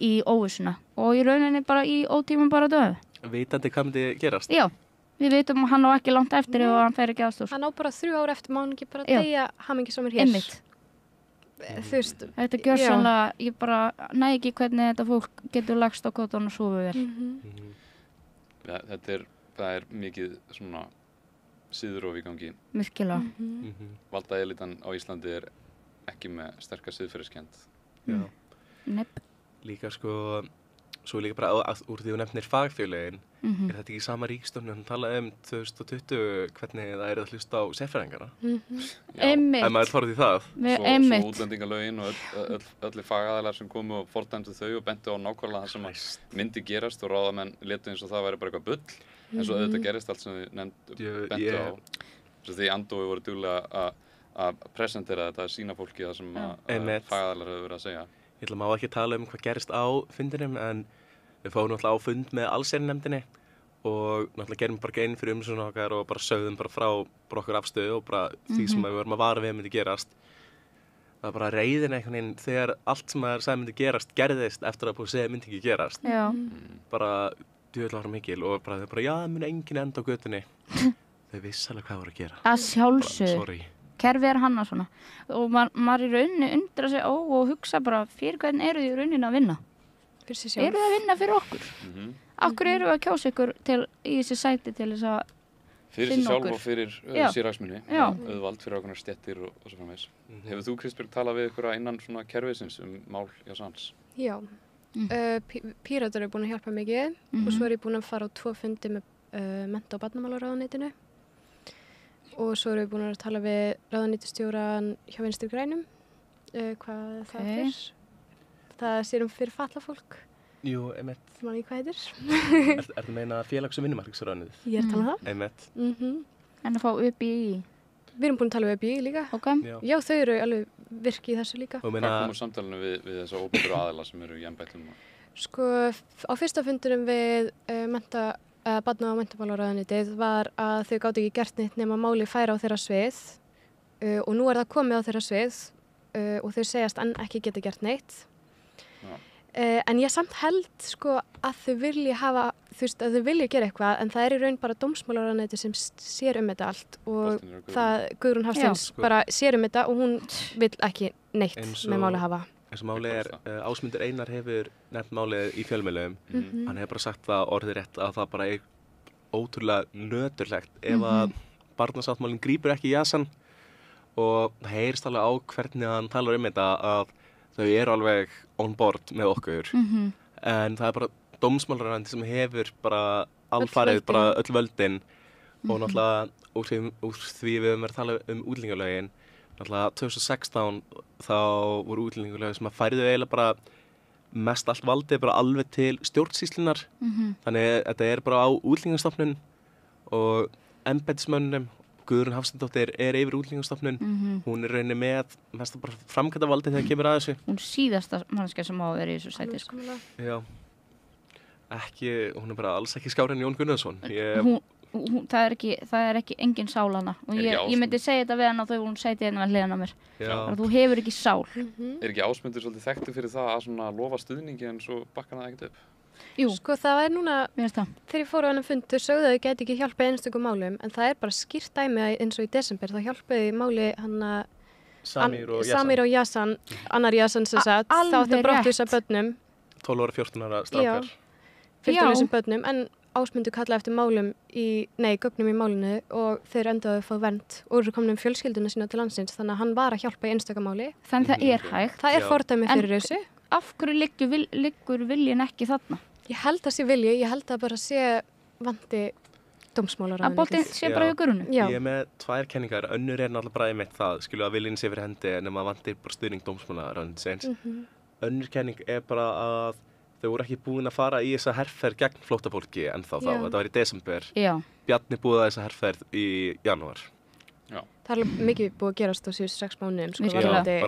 í óvissuna og í rauninni bara í ótímum bara döðu. Vitandi hvað myndi gerast? Já, Við vitum að hann á ekki langt eftir ef hann fer ekki aðstoð. Hann á bara 3 ár eftir, má hann ekki bara deyja hamingjusamur hér. Einmitt. Þú veist. Þetta gjör sannlega, ég bara næ ekki hvernig þetta fólk getur lagst á kottan og sofið vel. Ja, það er mikið svona siðrof í gangi. Virkilega. Valdaelitan á Íslandi er ekki með sterka siðferðiskennd. Já. Nepp. Líka sko, svo líka bara úr því þú nefnir fagfélögin, er þetta ekki sama ríkisstjórn að tala 2020 hvernig það er að hlusta á sérfræðingana? Einmitt. Ef maður þorði það. Svo útlendingalögin og öllu fagaðalar sem komu og fordæmdu þau og bentu á nákvæmlega það sem myndi gerast og ráðamenn letu eins og það væri bara eitthvað bull. En svo auðvitað gerist allt sem þið bentu á. Því andói voru duglega að presentera þetta, að sína fólki það sem fagaðalar hefur verið að segja. Ég ætla má ekki tala hvað gerist á fundinum, en við fáum náttúrulega á fund með allsherjarnefndinni og náttúrulega gerum bara geinn fyrir umsögn okkar og bara sögðum bara frá okkur afstöðu og bara því sem við vorum að vara við myndi gerast. Það var bara reiðin einhvern veginn þegar allt sem maður sagði myndi gerast gerðist eftir að búið að segja myndi ekki gerast. Já. Bara djöfull var mikil og bara þau bara já, það muni enginn enda á götunni. Þau vissi alveg hvað voru að gera. Að sjálfsögðu. Sorry. Kerfið hannað svona. Og maður í rauninni undra sig og hugsa bara fyrir hvern eru þið í rauninni að vinna? Fyrir sig sjálf. Eru þið að vinna fyrir okkur? Akkur eru við að kjósa ykkur í þessi sæti til þess að fyrir sig sjálf og fyrir sérhagsmuni. Já. Auðvald fyrir ákveðnar stéttir og svo framvegis. Hefur þú, Kristbjörg, talað við ykkur innan svona kerfisins mál Jassans? Já. Píratar eru búin að hjálpa mikið og svo er ég búin að fara á 2 fundi með mennta- og barnamálaráðuneytinu og svo erum við búin að tala við ráðuneytisstjóran hjá Vinstri grænum hvað það er. Það sér fyrir fatlað fólk. Jú, einmitt. Ég man ekki hvað heitir. Ertu að meina félags- og vinnumarkaðsráðuneytið? Ég er að tala um það. Einmitt. En að fá UBI? Við erum búin að tala við UBI líka. Já, þau eru alveg virki í þessu líka. Hvað komur samtalenu við þessa óbyrru aðila sem eru í embættum? Sko, á fyrsta fundinum við barna- og menntamálaráðuneytið var að þau gátu ekki gert neitt nema máli færa á þeirra svið og nú er það komið á þeirra svið og þau segjast en ekki geta gert neitt. En ég samt held sko að þau vilji hafa, þú veist, að þau vilji gera eitthvað en það er í raun bara dómsmálaráðuneytið sem sér þetta allt og það Guðrún Hafsteins bara sér þetta og hún vill ekki neitt með máli hafa. Eins og málið er, Ásmundur Einar hefur nefnt málið í fjölmiðlum. Hann hefur bara sagt það orðið rétt að það bara er ótrúlega nöturlegt ef að barnasáttmálinn grípur ekki í Jassan og það heyrist alveg á hvernig hann talar þetta að þau eru alveg on board með okkur en það er bara dómsmálaráðuneytið sem hefur bara alfarið bara öll völdin og náttúrulega úr því við höfum verið að tala útlendingalögin náttúrulega 2016 þá voru útlendingalögin sem að færðu eiginlega bara mest allt valdið bara alveg til stjórnsýslunar þannig þetta er bara á Útlendingastofnun og embættismönnum Guðrún Hafsteinsdóttir er yfir Útlendingastofnun hún er rauninni með mest bara framkvæmda valdið þegar kemur að þessu. Hún síðasta mannskja sem á að vera í þessu sæti sko. Já. Hún er bara alls ekki skárri en Jón Gunnarsson. Það er ekki engin sál hana og ég myndi segja þetta við hann og þau hún sæti hérna við hliðina á mér. Þú hefur ekki sál. Er ekki Ásmundur svolítið þekktur fyrir það að svona lofa stuðningi en svo bakka hann ekkert upp? Jú, sko það er núna, þegar ég fór á þennan fund, þau sögðu að þau geti ekki hjálpað einstökum málum, en það er bara skýrt dæmi eins og í desember, þá hjálpaði máli hann Samir og Jassan, annar Jassan sem sagt, þá átti að brottvísa börnum. 12 ára, 14 ára strákar. Fylgdurlausum börnum, en Ásmundur kallaði eftir gögnum í málinu og þeir endaði að fá vernd og eru komin fjölskylduna sína til landsins, þannig að hann var að hjálpa í einstökum máli. Þannig það er hægt. Það er fordæmi fyrir þessu. Af hverju liggur viljin ekki þarna? Ég held að sé vilji, ég held að bara sé vandi dómsmálaráðuneytið. Að boltinn sé bara í Guðrúnu? Ég er með 2 kenningar, önnur er náttúrulega bara einmitt það, skilju að viljin sé fyrir hendi nema að vandir bara stuðning dómsmálaráðuneytisins. Önnur kenning er bara að þau voru ekki búin að fara í þessa herferð gegn flóttafólki ennþá þá, þetta var í desember. Bjarni búið að þessa herferð í janúar. Það er mikið búið að gerast á síðustu 6 mánuðum,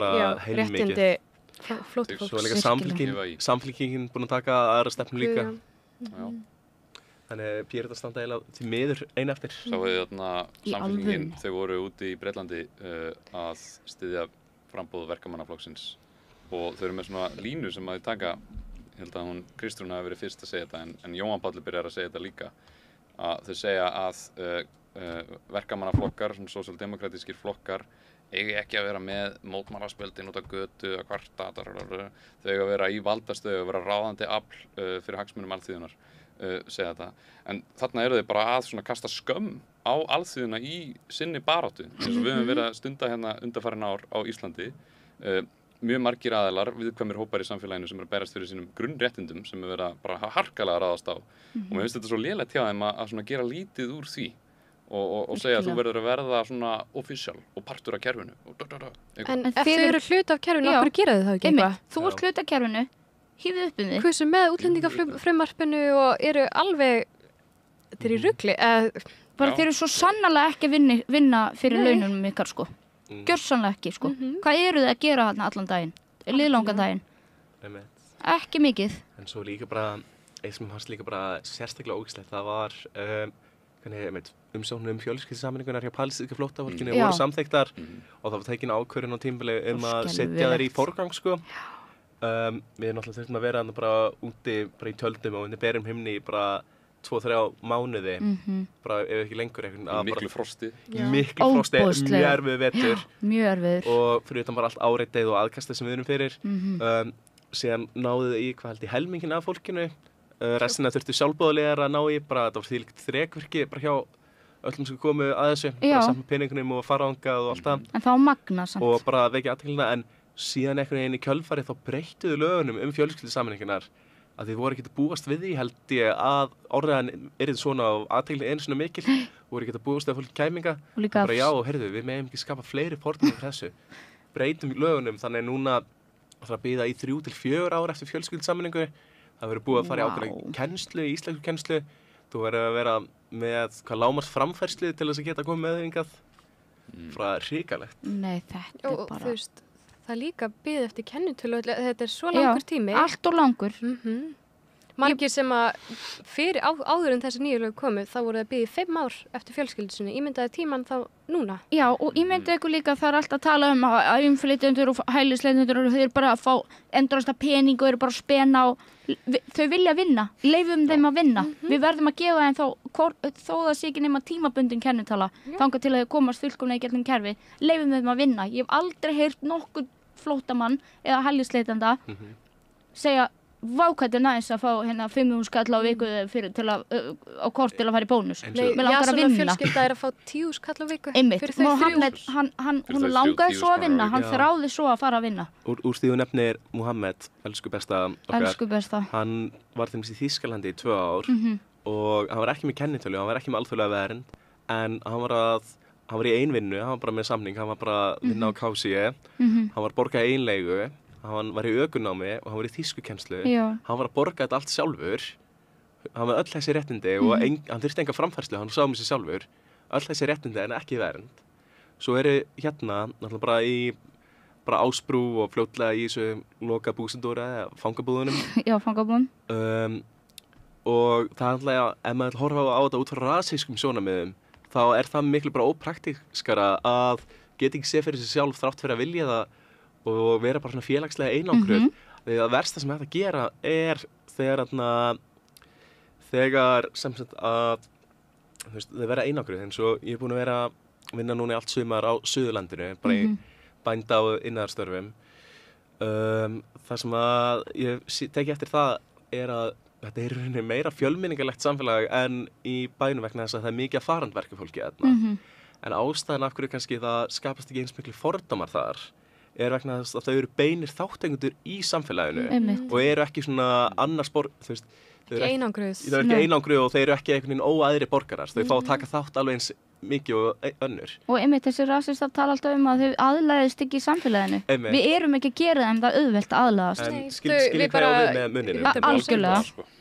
bara heilmikið. Flóttafólks. Svo er líka samfylkingin búin að taka aðra stefnu líka. Þannig Pírata standa eiginlega til miður einu eftir. Sáuðu þarna samfylkingin, þau voru úti í Bretlandi að styðja frambóð verkamannaflokksins og þau eru með svona línu sem að þau taka, ég held að Kristrún hafi verið fyrst að segja þetta en Jóhann Páll byrjar að segja þetta líka að þau segja að verkamannaflokkar, svona sósíaldemókratískir flokkar, eigi ekki að vera með mótmælaspjöldin út af götu að kvarta, þau eiga að vera í valdastöðu, að vera ráðandi afl fyrir hagsmunum alþýðunar, segja þetta. En þarna eru þau bara að svona kasta skömm á alþýðuna í sinni baráttu, eins og við höfum verið að stunda hérna undanfarin ár á Íslandi. Mjög margir aðilar, viðkvæmir hópar í samfélaginu sem eru að berast fyrir sínum grunnréttindum sem er verið að bara harkalega ráðast á. Og mér finnst þetta svo lélegt hjá þeim að svona gera lítið úr því og segja að þú verður að verða svona official og partur af kerfinu. En ef þau eru hluti af kerfinu, okkur gera þau það ekki eitthvað? Þú ert hluti af kerfinu, hýfðu upp um þig. Hversu með útlendingafrumvarpinu og eru alveg, þetta er í rugli. Bara þeir eru svo sannarlega ekki að vinna fyrir laununum ykkar, sko. Gjörsamlega ekki, sko. Hvað eru þið að gera þarna allan daginn? Liðlangan daginn? Ekki mikið. En svo líka bara, eitt sem fannst líka bara sérstaklega ógeðslegt, það var umsóknir fjölskyldusameiningar hjá palestínska flóttafólkinu voru samþykktar og það var tekin ákvörðun á tímabili að setja þær í forgang, sko. Við náttúrulega þurftum að vera bara úti bara í tjöldum og undir berum himni bara 2-3 mánuði, bara ef ekki lengur miklu frosti. Miklu frosti, mjög erfiður vetur. Mjög erfiður. Og fyrir utan bara allt áreitið og aðkastið sem við erum fyrir. Síðan náðu þau í hvað held í helmingin af fólkinu. Restina þurftu sjálfboðaliðar að ná í, bara þetta var þvílíkt þrekvirki bara hjá öllum sem komu að þessu, bara samt með peningunum og faraðangað og allt það. En það var magna samt. Og bara vekja athygli, en síðan einhvern veginn í kjölfarið þá breyttuðu lögunum fjölskyldusameiningarnar að þið voru ekki að búast við því, held ég að orðræðan yrði svona og athygli einu svona mikil, voru ekki að búast við að fólk kæminga. Og bara já, heyrðu, við megum ekki skapa fleiri fordæmi þessu. Breytum lögunum, þannig núna að bíða í 3 til 4 ár eftir fjölskyldusameiningu. Það verður búið að fara í ákveðna kennslu, íslensku kennslu. Þú verður að vera með lágmarks framfærslu til þess að geta komið með hingað. Frá hrikalegt. Nei, þetta er bara... Þú veist, það líka bíð eftir kennitölu, þetta er svo langur tími. Já, allt og langur. Margir sem að fyrir áður en þessi nýju lög komu, þá voru það bíðið 5 ár eftir fjölskyldusinni. Ímyndaði tíman þá núna. Já, og ímyndaði ykkur líka, það er alltaf að tala um að innflytjendur og hælisleitendur og þau eru bara að fá endurasta pening og eru bara að spena og þau vilja vinna, leifum þeim að vinna. Við verðum að gefa þeim þó það sé ekki nema tímabundin kennitala þangað til að þau komast fullkomlega í gegnum kerfi. Leifum þeim að vinna. Ég hef aldrei heyrt nokkuð flóttamann eða hælisleitenda segja vákvættir næs að fá hérna 5.000 skall á viku á kort til að fara í bónus. Mér langar að vinna. Fjölskylda er að fá 10 skall á viku fyrir þau 3 ár. Hún langaði svo að vinna, hann þráði svo að fara að vinna. Úr því þú nefnir Muhammed, elsku besta okkar. Elsku besta. Hann var þeim í Þýskalandi í 2 ár og hann var ekki með kennitölu, hann var ekki með alþjóðlega vernd, en hann var í einvinnu, hann var bara með samning, hann var bara að vinna á KCE, hann var borgað í einleigu. Hann var í ökunámi og hann var í þýskukennslu. Hann var að borga þetta allt sjálfur. Hann var öll þessi réttindi og hann þurfti enga framfærslu, hann sá sig sjálfur. Öll þessi réttindi en ekki vernd. Svo eru hérna, náttúrulega bara Ásbrú og fljótlega í þessu loka búsendóra eða fangabúðunum. Já, fangabúðum. Og það er alltaf, ef maður horfa á þetta út frá rasískum sjónarmiðum, þá er það miklu bara ópraktískara að geta ekki séð fyrir sig sjálf þrátt fyrir að vilja það og vera bara svona félagslega einangruð. Því að versta sem þetta gera er þegar sem sagt að þau vera einangruð, eins og ég er búin að vera að vinna núna í allt sumar á Suðurlandinu, bara í bænda og innanstörfum. Það sem að ég teki eftir það er að þetta er í rauninni meira fjölmenningarlegt samfélag en í bænum vegna þess að það er mikið af farandverkafólki þarna. En ástæðan af hverju kannski það skapast ekki eins miklu fordómar þar er vegna þess að þau eru beinir þátttakendur í samfélaginu og eru ekki svona annars þau eru ekki einangruð og þau eru ekki einhvern veginn óæðri borgarar. Þau fá að taka þátt alveg eins mikið og önnur. Og þessi rasistar tala alltaf um að þau aðlæðist ekki í samfélaginu. Við erum ekki að gera þeim það auðvelt að aðlæðast. En skilji hvað á við með muninu. Algjörlega.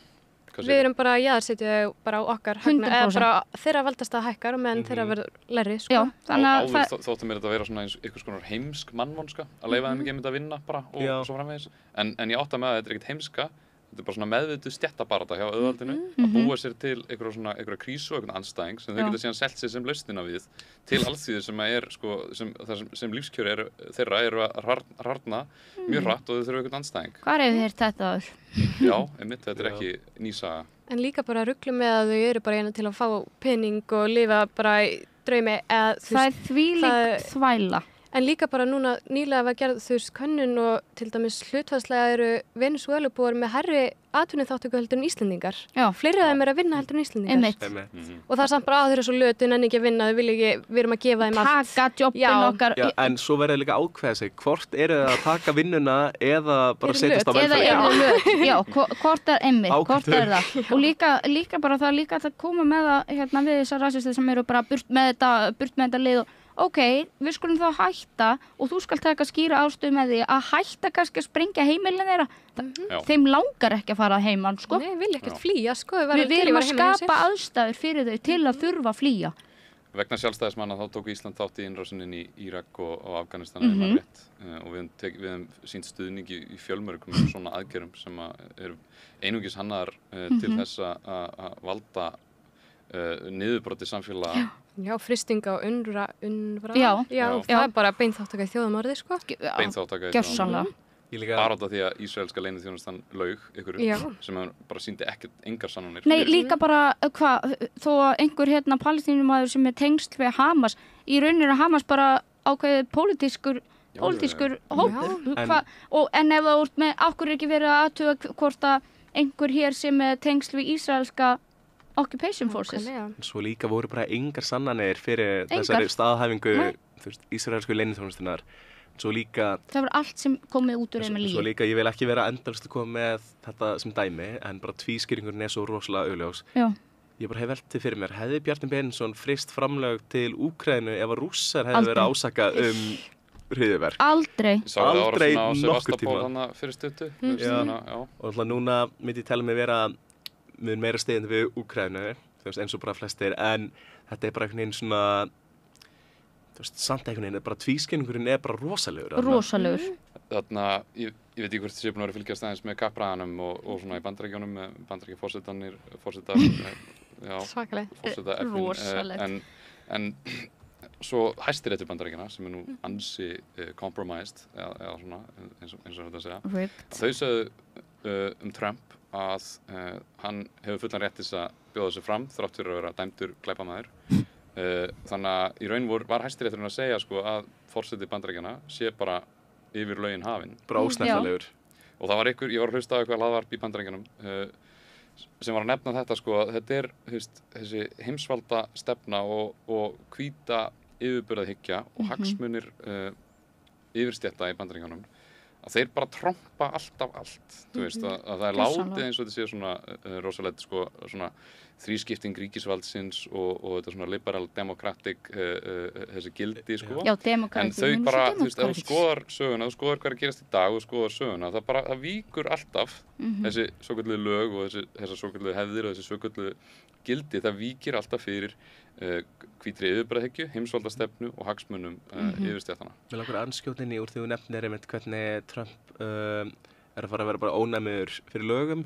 Við erum bara að jaðarsetja bara á okkar eða bara þeirra valdasta hækkar og meðan þeirra verður læri. Já, áður þóttu mér þetta að vera svona einhvers konar heimsk mannvonska að leyfa þeim ekki einmitt að vinna bara og svo framvegis. En ég átta með að þetta er ekkert heimska. Þetta er bara svona meðvituð stéttabarátta hjá auðvaldinu að búa sér til einhverja krísu og einhvern andstæðing sem þau geta síðan selt sér sem lausnina við til alþýðu sem er sko sem lífskjör þeirra eru að harðna mjög hratt og þau þurfa einhvern andstæðing. Hvar hefur þér þetta áður? Já, einmitt, þetta er ekki ný saga. en líka bara ruglu með að þau eru bara til að fá pening og lifa bara í draumi. Það þvílík þvæla. En líka bara núna nýlega var gerð könnun og til dæmis hlutfallslega eru Venesúelubúar með hærri atvinnuþátttöku heldur en Íslendingar. Já. Fleiri af þeim að vinna heldur en Íslendingar. Einmitt. Og það samt bara þeir eru svo lötu en ekki að vinna, við erum að gefa þeim allt. Taka jobbin okkar. Já, en svo verður líka ákveða sig, hvort eru það að taka vinnuna eða bara setjast á velferð. Eða eru löt. Já, hvort einmitt, hvort það. Og líka bara það líka að koma með það við þessar rasistið sem eru bara burt með þetta lið og ok, við skulum þá hætta og þú skal taka skýra ástöðu með því að hætta kannski að sprengja heimilin þeirra. Þeim langar ekki að fara heiman, sko. Nei, vilja ekkert flýja, sko. Við viljum að skapa aðstæður fyrir þau til að þurfa að flýja. Vegna sjálfstæðismanna þá tók Ísland þátt í innrásinni í Írak og Afganistan og við höfum sýnt stuðningi í fjölmörgum svona aðgerðum sem eru einungis hannaðar til þess að valda niðurbroti samfélaga. Já, frysting á UNRWA. Já, það er bara beinþáttaka í þjóðamorði, sko. Beinþáttaka í þjóðamorði. Bara út af því að ísraelska leyniþjónustan laug ykkur sem bara sýndi engar sannanir. Nei, líka bara, þó að einhver palestínumaður sem er tengsl við Hamas, í rauninni er Hamas bara ákveðið pólitískur hópur. En ef það úr með, okkur ekki verið að athuga hvort að einhver hér sem er tengsl við ísraelska Occupation Forces. Svo líka voru bara engar sannanir fyrir þessari staðhæfingu ísraelsku leyniþjónustunnar. Svo líka það var allt sem komið út úr þeim með lífi. Svo líka, ég vil ekki vera endalaust að koma með þetta sem dæmi, en bara tvískýringurinn er svo rosalega augljós. Já. Ég bara hef velt fyrir mér, hefði Bjarni Benediktsson fryst framlög til Úkraínu ef að Rússar hefði verið ásakað hryðjuverk? Aldrei. Aldrei nokkur tíma. Þannig fyrir stuttu. Og alltaf núna myndi ég tala mig vera mun meira stiðandi við Úkraínu, eins og bara flestir, en þetta er bara einhvern veginn svona, samt einhvern veginn, bara tvískinningurinn er bara rosalegur. Rosalegur. Þarna, ég veit ekki hvort þið sé búin að vera fylgjast aðeins með kappræðanum og svona í Bandaríkjunum, Bandaríkjaforsetarnir, rosalegt. En svo Hæstiréttur Bandaríkjanna, sem er nú ansi compromised, eða svona, eins og þetta að segja, þau sögðu Trump að hann hefur fullan rétt til að bjóða sig fram þrátt fyrir að vera dæmdur glæpamaður. Þannig að í raun var Hæstirétturinn að segja sko, að forseti Bandaríkjanna sé bara yfir lögin hafinn. Bara ósnertanlegur. Og það var ég var að hlusta á eitthvað hlaðvarp í Bandaríkjanum sem var að nefna þetta sko, að þetta er þessi heimsvalda stefna og hvíta yfirburðahyggja og hagsmunir yfirstétta í Bandaríkjanum. Að þeir bara trompa alltaf allt, þú veist, að það er látið eins og þetta sé svona rosalegt sko, svona þrískipting ríkisvaldsins og þetta svona liberal democratic þessi gildi sko. Já, demokrati. En þau bara, þú veist, ef þú skoðar söguna, þú skoðar hvað er að gerast í dag og skoðar söguna, það víkur alltaf þessi svokölluðu lög og þessar svokölluðu hefðir og þessi svokölluðu gildi, það víkir alltaf fyrir hvítri yfirburðahyggju, heimsvaldastefnu og hagsmunum yfirstéttanna. Mér langar að anskjótinni úr því þú nefnir einmitt hvernig Trump er að fara að vera bara ónæmiður fyrir lögum.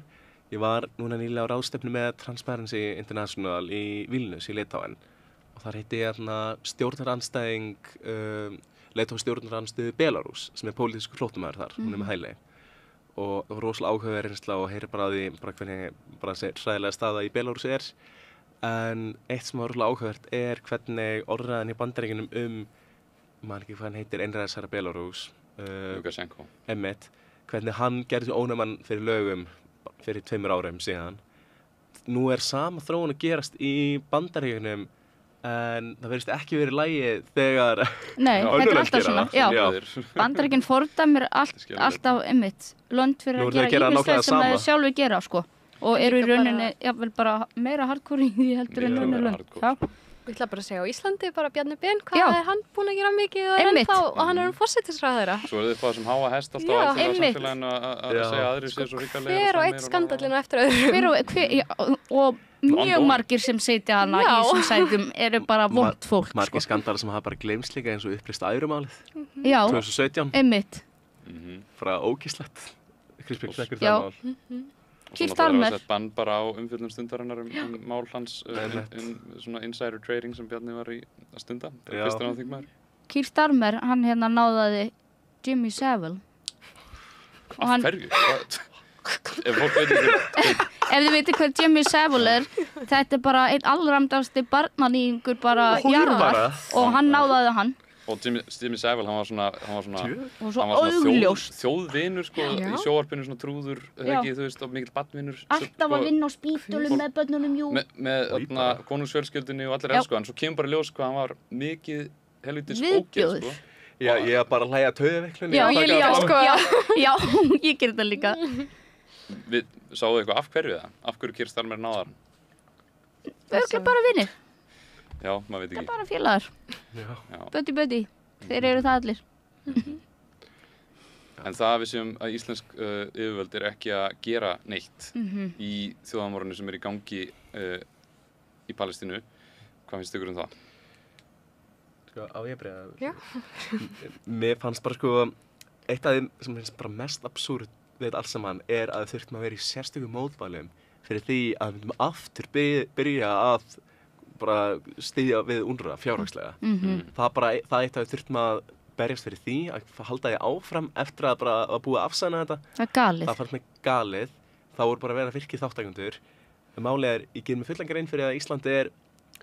Ég var núna nýlega á ráðstefnu með Transparency International í Vilnius í Litáen og þar hitti ég stjórnarandstæðing leiðtoga stjórnarandstöðu Belarús sem er pólitískur flóttamaður þar, hún er með hæli og það var rosalega áhugaverð reynsla og heyri bara á því hvernig þessi hræðilega staða í Belarús er. En eitt sem var rosalega áhugavert er hvernig orðræðan í Bandaríkjunum maður ekki hvað hann heitir, einræðisherra Belarús, Lukashenko, hvernig hann gerði sig ónæman fyrir lögum fyrir 2 árum síðan. Nú er sama þróun að gerast í Bandaríkjunum en það verðist ekki verið í lagi þegar Nei, þetta er alltaf svona. Já, Bandaríkjun fordæmir alltaf lönd fyrir að gera ýmislegt sem þeir sjálfur gera sko. Og eru í rauninni jafnvel bara meira hardcore í því heldur en önnur lönd. Ég ætla bara að segja á Íslandi, bara Bjarni Ben, hvað er hann búinn að gera mikið og hann er forsætisráðherra. Svo er þið bara sem háa hest alltaf á samfélaginu að segja aðrir sér svo ríkalega. Hver og eitt skandallinu eftir öðrum. Og mjög margir sem sitja hana í þessum sætum eru bara vont fólk. Margir skandalar sem hafa bara gleymst líka eins og upplýst ærumálið. Já, 2017. Frá ógíslegt. Krispík sekkur það mál. Kýr Starmer. Og svona það var sett bann bara á umfjöllum stundarinnar mál hans svona insider trading sem Bjarni var í að stunda. Kýr Starmer, hann náðaði Jimmy Savile. Af hverju? Ef fólk veit ekki ef þið veitir hvað Jimmy Savile þetta bara einn allramdasti barnanýðingur bara jarðar og hann náðaði hann. Og Jimmy Savile, hann var svona þjóðvinur sko, í sjónvarpinu svona trúður, ekki, þú veist, og mikill barnvinur. Alltaf að vinna á spítulum með börnunum, jú. Með konungsfjölskyldunni og allir elsku hann, svo kemur bara ljós hvað hann var mikið helvitis ógeð, sko. Já, ég bara hlæja taugaveiklinni. Já, ég líka, sko. Já, ég ger þetta líka. Við sáðu eitthvað af hverju það? Af hverju Keir Starmer náðar hann? Örugglega bara vinir. Já, maður veit ekki. Það er bara félagar. Buddy. Þeir eru það allir. En það við séum að íslensk yfirvöld ekki að gera neitt í þjóðarmorðinu sem í gangi í Palestínu. Hvað finnst ykkur það? Sko, á ég bregða? Já. Mér fannst bara sko, eitt af þeim sem finnst bara mest absúrt við allt saman að þurftum að vera í sérstökum mótmælum fyrir því að við myndum aftur byrja að bara styðja við UNRWA fjárhagslega. Það eitt að við þurftum að berjast fyrir því að halda því áfram eftir að bara að búið að afsæna þetta. Það er galið. Það fannst mig galið. Það voru bara að vera virkið þátttakendur. Málið ég gerir mig fullan grein fyrir að Ísland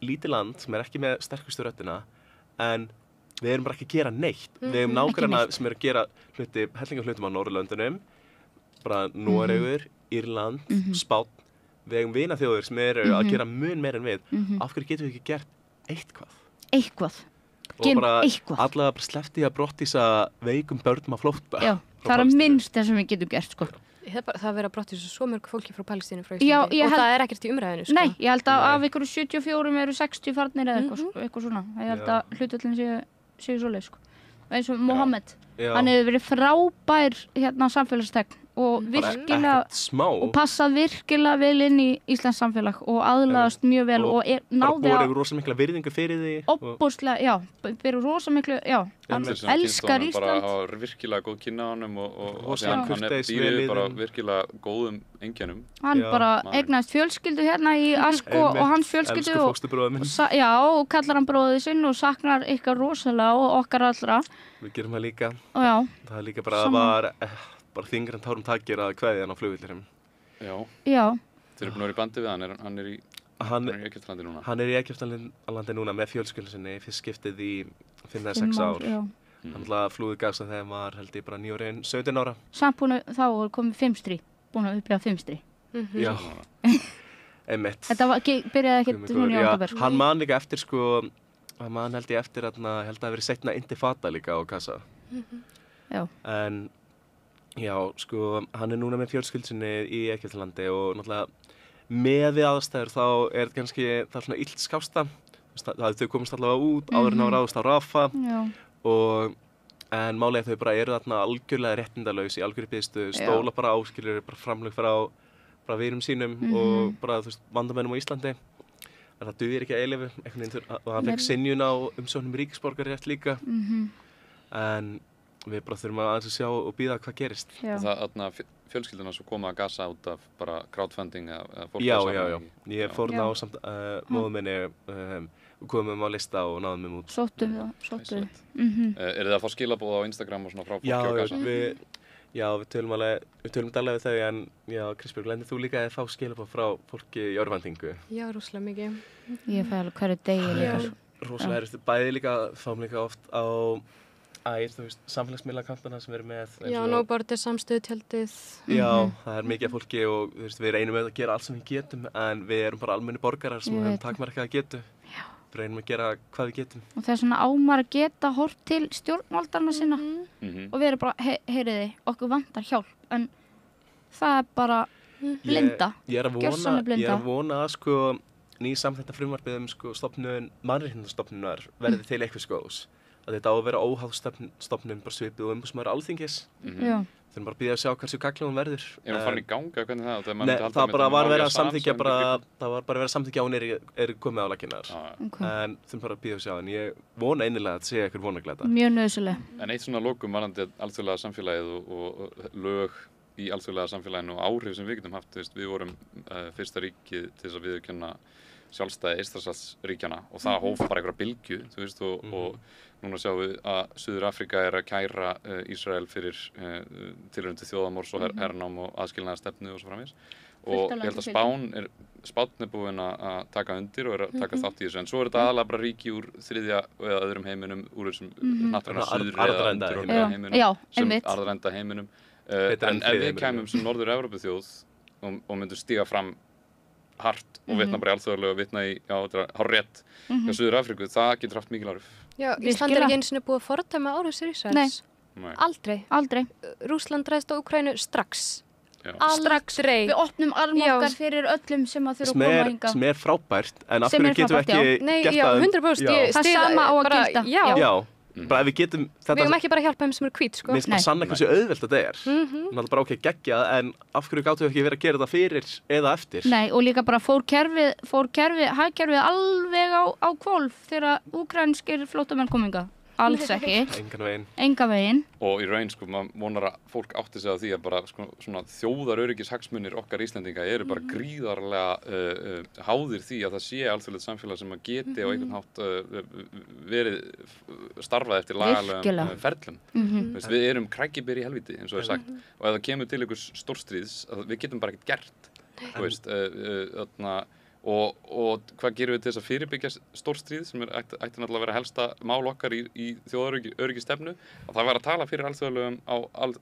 lítið land sem ekki með sterkustu röddina, en við erum bara ekki að gera neitt. Við erum nágranna sem að gera hellinga hlutum á Norðurlöndunum, bara Noregur, Írland, Spánn. Við eigum vinaþjóðir sem að gera mun meira en við. Af hverju getum við ekki gert eitthvað? Eitthvað. Og bara allavega bara sleppti að brottvísa veikum börnum á flótta. Já, það er minnst það sem við getum gert, sko. Það verið að brottvísa svo mörg fólki frá Palestínu frá Íslandi og það ekkert í umræðinu, sko. Nei, ég held að af ykkur 74 eru 60 farnir eða eitthvað svona. Ég held að hlutföllin séu svoleið, sko. Eins og Mohammed, hann hefur verið frábær samfélagstegn og virkilega og passað virkilega vel inn í Íslands samfélag og aðlagast mjög vel og náði að rosa mikla virðingu fyrir því opbúslega, já, fyrir rosa miklu, já, hann elskar Ísland bara hafa virkilega góð kynna á honum og hann býrið bara virkilega góðum engjannum hann bara eignaðist fjölskyldu hérna í Asko og hans fjölskyldu og kallar hann bróðið sinn og saknar ykkar rosalega og okkar allra við gerum það líka það er líka bara bara þingri en tárum takir að kveðja hann á flugvillirinn. Já. Þeir eru búin að vera í bandi við hann er í Egyptalandi núna. Hann er í Egyptalandi núna með fjölskyldu sinni, fyrst skiptið í 5-6 ár. Hann flúði Gaza þegar maður held ég bara 9 ára, 17 ára. Samt búin þá var komið 5 stríð, búin að upplifa 5 stríð. Já, einmitt. Þetta byrjaði ekkert svona í oktober. Hann man líka eftir hann man held ég eftir að það verið setna intifada líka á Gaza. Já. En já, sko, hann er núna með fjölskyldsinni í Egyptalandi og náttúrulega með við aðstæður þá kannski það svona illt skásta. Þau komist allavega út áður en á ráðust á Rafah en málið þau bara eru þarna algjörlega réttindalaus í algjörri biðstu, stóla bara áskilur bara framlög frá vinum sínum og bara vandamennum á Íslandi. En það dugir ekki að eilifu og hann fekk synjun á umsóknum ríkisborgararétt líka. En við bara þurfum að aðeins að sjá og bíða hvað gerist. Það fjölskylduna svo koma að Gaza út af bara crowdfunding eða fólk Já. Ég fór ná samt móðum minni og komum á lista og náðum út. Sóttum. Þið að fá skilaboð á Instagram og svona frá fólki á Gaza? Við tölum daglega við þau en Kristbjörg, lendir þú líka að fá skilaboð frá fólki í örvæntingu? Já, rosalega mikið. Ég fæ alveg hverju degi líka. Rosalega bæði líka, fáum líka oft á samfélagsmiðlakantana sem við erum með. Já, Nóbordið, samstöðutjaldið. Já, það er mikið af fólki og við reynum að gera allt sem við getum en við erum bara almenni borgarar sem höfum takmarkað að getu. Við reynum að gera hvað við getum. Og það er svona ámar að geta hort til stjórnvaldarna sinna og við erum bara, heyriði, okkur vantar hjálp en það er bara blinda. Ég er að vona að ný samþætta frumvarpið stofnun mannréttindastofnunar verði til eitthvað skóðs. Að þetta á að vera óháð stofnun bara svipið og umboðsmaður Alþingis. Þurfum bara að bíða að sjá hversu gagnleg hún verður. Hún farin í ganga, hvernig það? Nei, það bara var verið að samþykkja hún komið á laginnar. En þurfum bara að bíða að sjá, en ég vona einilega að segja eitthvað vonaglæta. Mjög nauðsynlega. En eitt svona lokum varðandi alþjóðlega samfélagið og lög í alþjóðlega samfélaginu og áhrif sem við getum haft. Við vorum fyrsta ríkið til þess að viðurkenna sjálfstæði Eystrasaltsríkjanna og það hóf bara einhverja bylgju, og núna sjáum við að Suður-Afríka að kæra Ísrael fyrir tilraun til þjóðarmorðs og hernám og aðskilnaðarstefnu og svo framvegis og ég held að Spánn er búinn að taka undir og að taka þátt í þessu, en svo þetta aðalega bara ríki úr þriðja eða öðrum heiminum, úr þessum náttúrulega suðri eða undirorka heiminum, sem arðrænda heiminum. En ef við kæmum sem Norður-Evrópu þjóð og myndum stíga fram hart og vitna bara í alþjóðlega og vitna í, þetta er hárrétt, hjá Suður-Afríku, það getur haft mikil áhrif. Já, Ísland ekki einu sinni búið að fordæma árásir Ísraels. Nei. Aldrei. Rússland ræðst á Úkraínu strax. Strax við opnum armokkar fyrir öllum sem að þurfa að koma hinga sem frábært, en af hverju getum við ekki gert það 100% það sama á að gilda bara ef við getum við hefum ekki bara hjálpa þeim sem eru hvít mér finnst bara sanna hversu auðvelt þetta er náttúrulega bara geggjað, en af hverju gátum við ekki verið að gera þetta fyrir eða eftir og líka bara fór hagkerfið alveg á hvolf þegar úkraínskir flóttamenn kominga alls ekki, engan veginn og í raun maður vonar að fólk átti sig á því að bara svona þjóðaröryggishagsmunir okkar Íslendinga eru bara gríðarlega háðir því að það sé alþjóðlegt samfélag sem að geti á einhvern hátt verið starfað eftir lagalegum ferlum við erum krækiberi í helviti eins og er sagt og ef það kemur til einhvers stórstríðs við getum bara ekkert gert og hvað gerum við til þess að fyrirbyggja stórstríð sem ætti náttúrulega að vera helsta mál okkar í þjóðaröryggisstefnu að það var að tala fyrir alþjóðlegum á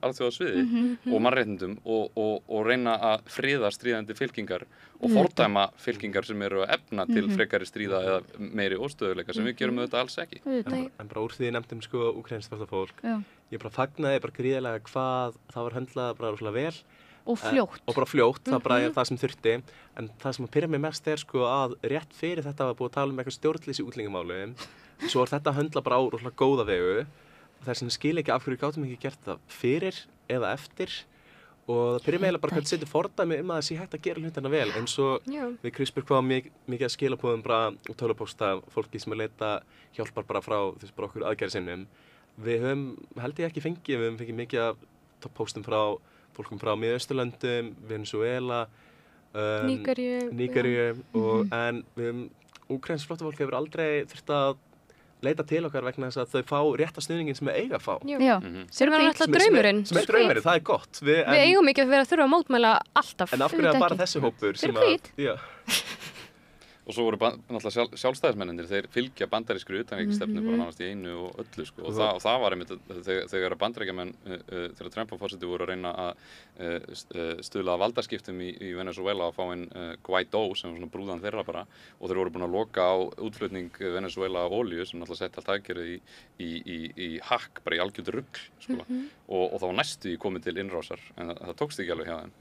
alþjóðasviði og mannréttindum og reyna að friða stríðandi fylkingar og fordæma fylkingar sem eru að efna til frekari stríða eða meiri óstöðuleika sem við gerum auðvitað alls ekki. En bara úr því nefndum úkraínskt flóttafólk, ég bara fagnaði bara gríðarlega hvað það var höndlað bara rosalega vel og fljótt, það er bara það sem þurfti en það sem að pirra mig mest er að rétt fyrir þetta var búið að tala eitthvað stjórnleysi í útlendingamáli svo er þetta að höndla bara á rosalega góða vegu og þess vegna skil ekki af hverju gátum ekki gert það fyrir eða eftir og það pirra mig eiginlega bara hvernig setur fordæmi að það sé hægt að gera hlutina vel eins og við Krispur hvað mikið að skilabóðum bara og tölvupósta fólki sem að leita hjálpar bara frá bara okkur aðgerðasinnum við höfum held ég ekki við höfum fengið mikið af póstum frá fólkum frá Miðausturlöndum, Venezuela, Nígeríu en úkraínskt flóttafólk hefur aldrei þurft að leita til okkar vegna þess að þau fá rétta stuðningin sem þau eiga að fá. Sem er alltaf draumurinn. Sem er draumurinn, það er gott. Við eigum ekki að vera að þurfa að mótmæla alltaf. En af hverju er bara þessi hópur sem Og svo voru náttúrulega sjálfstæðismennir, þeir fylgja bandarískri utanríkisstefnu bara nánast í einu og öllu og það var einmitt þegar bandaríkjamenn þegar Trump og forseti voru að reyna að stuðla að valdaskiptum í Venezuela að fá inn Guaidó sem var svona brúðan þeirra bara og þeir voru búin að loka á útflutning Venezuela af olíu sem náttúrulega sett allt aðgerðið í hakk, bara í algjörðu rugl og það var næstu komið til innrásar en það tókst ekki alveg hjá þeim.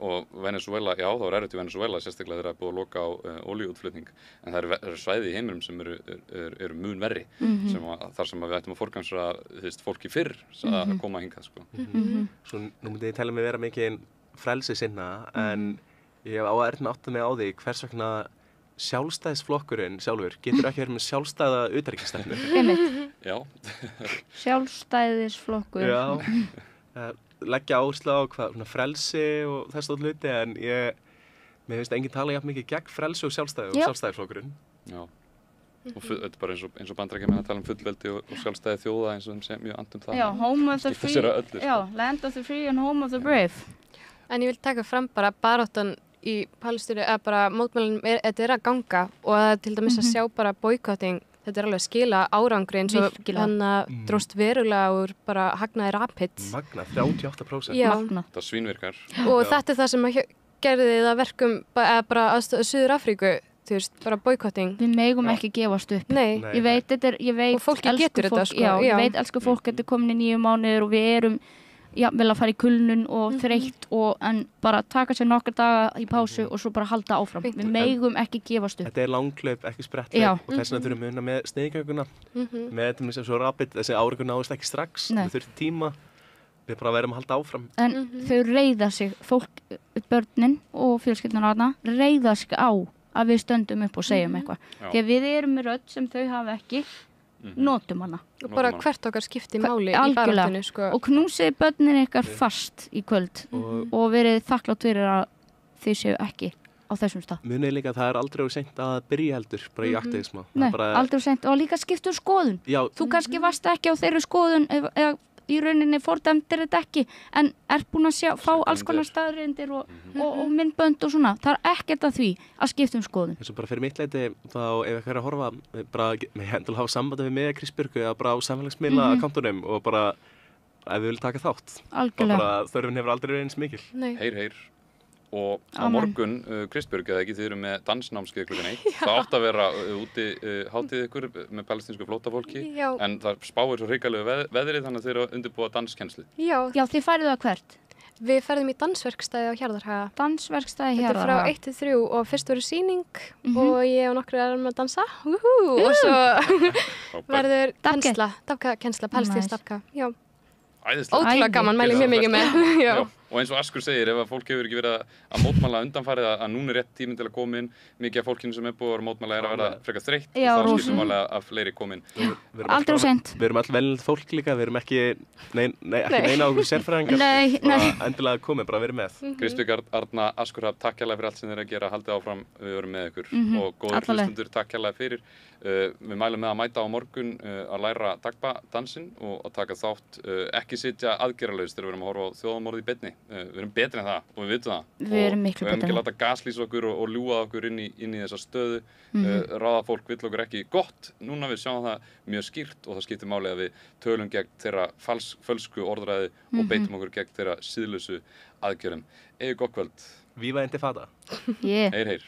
Og Venezuela, það var erfitt í Venezuela sérstaklega þegar það er búið að loka á olíuútflutning en það eru svæði í heiminum sem eru mun verri þar sem við ættum að forgangsraða fólki fyrr að koma hingað Svo nú myndi ég tala mig vera mikið frelsi sinna en ég hef átt með átta mig á því hvers vegna sjálfstæðisflokkurinn sjálfur getur ekki verið með sjálfstæða utanríkisstefnu Sjálfstæðisflokkur leggja áherslu á frelsi og þess að hluti en mér finnst enginn tala jafn mikið gegn frelsi og sjálfstæði og sjálfstæðisflokkurinn og þetta er bara eins og Bandaríkjamenn að tala sjálfveldi og sjálfstæði þjóða eins og þeim sé mjög andum það home of the free, land of the free and home of the brave En ég vil taka fram bara baráttan í Palestínu eða bara mótmælunum þetta að ganga og til dæmis að sjá bara boycotting þetta alveg að skila árangri eins og hann dróst verulega úr bara hagnaði Rapid Magna, 38% Það svínvirkar og þetta er það sem gerði það verkum bara að Suður-Afríku bara boycotting Við megum ekki gefast upp Ég veit og fólki getur þetta ég veit elsku fólk þetta er komin í 9 mánuðir og við erum vel að fara í kulnun og þreytt en bara taka sér nokkra daga í pásu og svo bara halda áfram við megum ekki gefast upp Þetta er langhlaup, ekki spretthlaup og þess vegna þurfum við með sniðgönguna með þetta með svo Rapid, þessi árangur náðist ekki strax við þurfum tíma við bara verðum að halda áfram en þau reiða sig, börnin og fjölskyldunar reiða sig á að við stöndum upp og segjum eitthvað því að við erum með rödd sem þau hafa ekki notum hana og bara hvert okkar skipti máli í baráttunni og knúsið börnin ykkar fast í kvöld og verið þakklátt fyrir að þið séu ekki á þessum stað Munið líka að það er aldrei seint að byrja heldur bara í aktivisma aldrei seint og líka skiptu skoðun þú kannski varst ekki á þeirri skoðun eða í rauninni fordæmdir þetta ekki en er búin að fá alls konar staðreyndir og myndbönd og svona. Það er ekkert að því að skipta skoðun. Eins og bara fyrir mitt leyti þá ef eitthvað að horfa bara með hendur hafa sambandi við mig Kristbjörgu eða bara á samfélagsmiðla akkántunum og bara ef við viljum taka þátt. Algjörlega. Bara þörfin hefur aldrei verið eins mikil. Heyr. Og á morgun, Kristbjörg, eða ekki, þið eru með dansnámskeið klukkan 1. Það átt að vera úti hátíð ykkur með palestínsku flóttafólki. En það spáir svo hrikalegu veðrið þannig að þið eru að undirbúa danskennslu. Já, þið færið það hvert? Við ferðum í dansverkstæði á Hjarðarhaga. Dansverkstæði Hjarðarhaga. Þetta er frá 1 til 3 og fyrst verður sýning og ég og nokkru erum að dansa. Og svo verður kennsla, palestínsk dabka. Já. Ótrúlega gaman, mæli mjög mikið með. Og eins og Askur segir, ef að fólk hefur ekki verið að mótmæla undanfarið að núna rétt tíminn til að koma inn, mikið af fólkinu sem er búið að mótmæla að verða frekar þreytt og þá skiptum máli að fleiri koma inn. Aldrei og sent. Við erum all velnilegt fólk líka, við erum ekki neina á okkur sérfræðingar. Endilega komið, bara verið með. Kristbjörg, Arna, Askur, takk kærlega fyrir allt sem þið eru að gera, haldið áfram, við verum með ykkur og góður hlustundur, takk kærlega fyrir. Við mælum með að mæta á morgun að læra dagbadansinn og að taka þátt, ekki sitja aðgerralaust þegar við erum að horfa á þjóðamorð í beinni. Við erum betri en það og við vitum það. Við erum miklu betri. Við höfum ekki láta gaslýsa okkur og ljúga okkur inn í þessa stöðu. Ráða fólk vill okkur ekki gott. Núna við sjáum það mjög skýrt og það skiptir máli að við tölum gegn þeirra fölsku orðræði og beitum okkur gegn þeirra síðlausu aðgerðum. Gott kvöld. Viva Intifada. Heyr.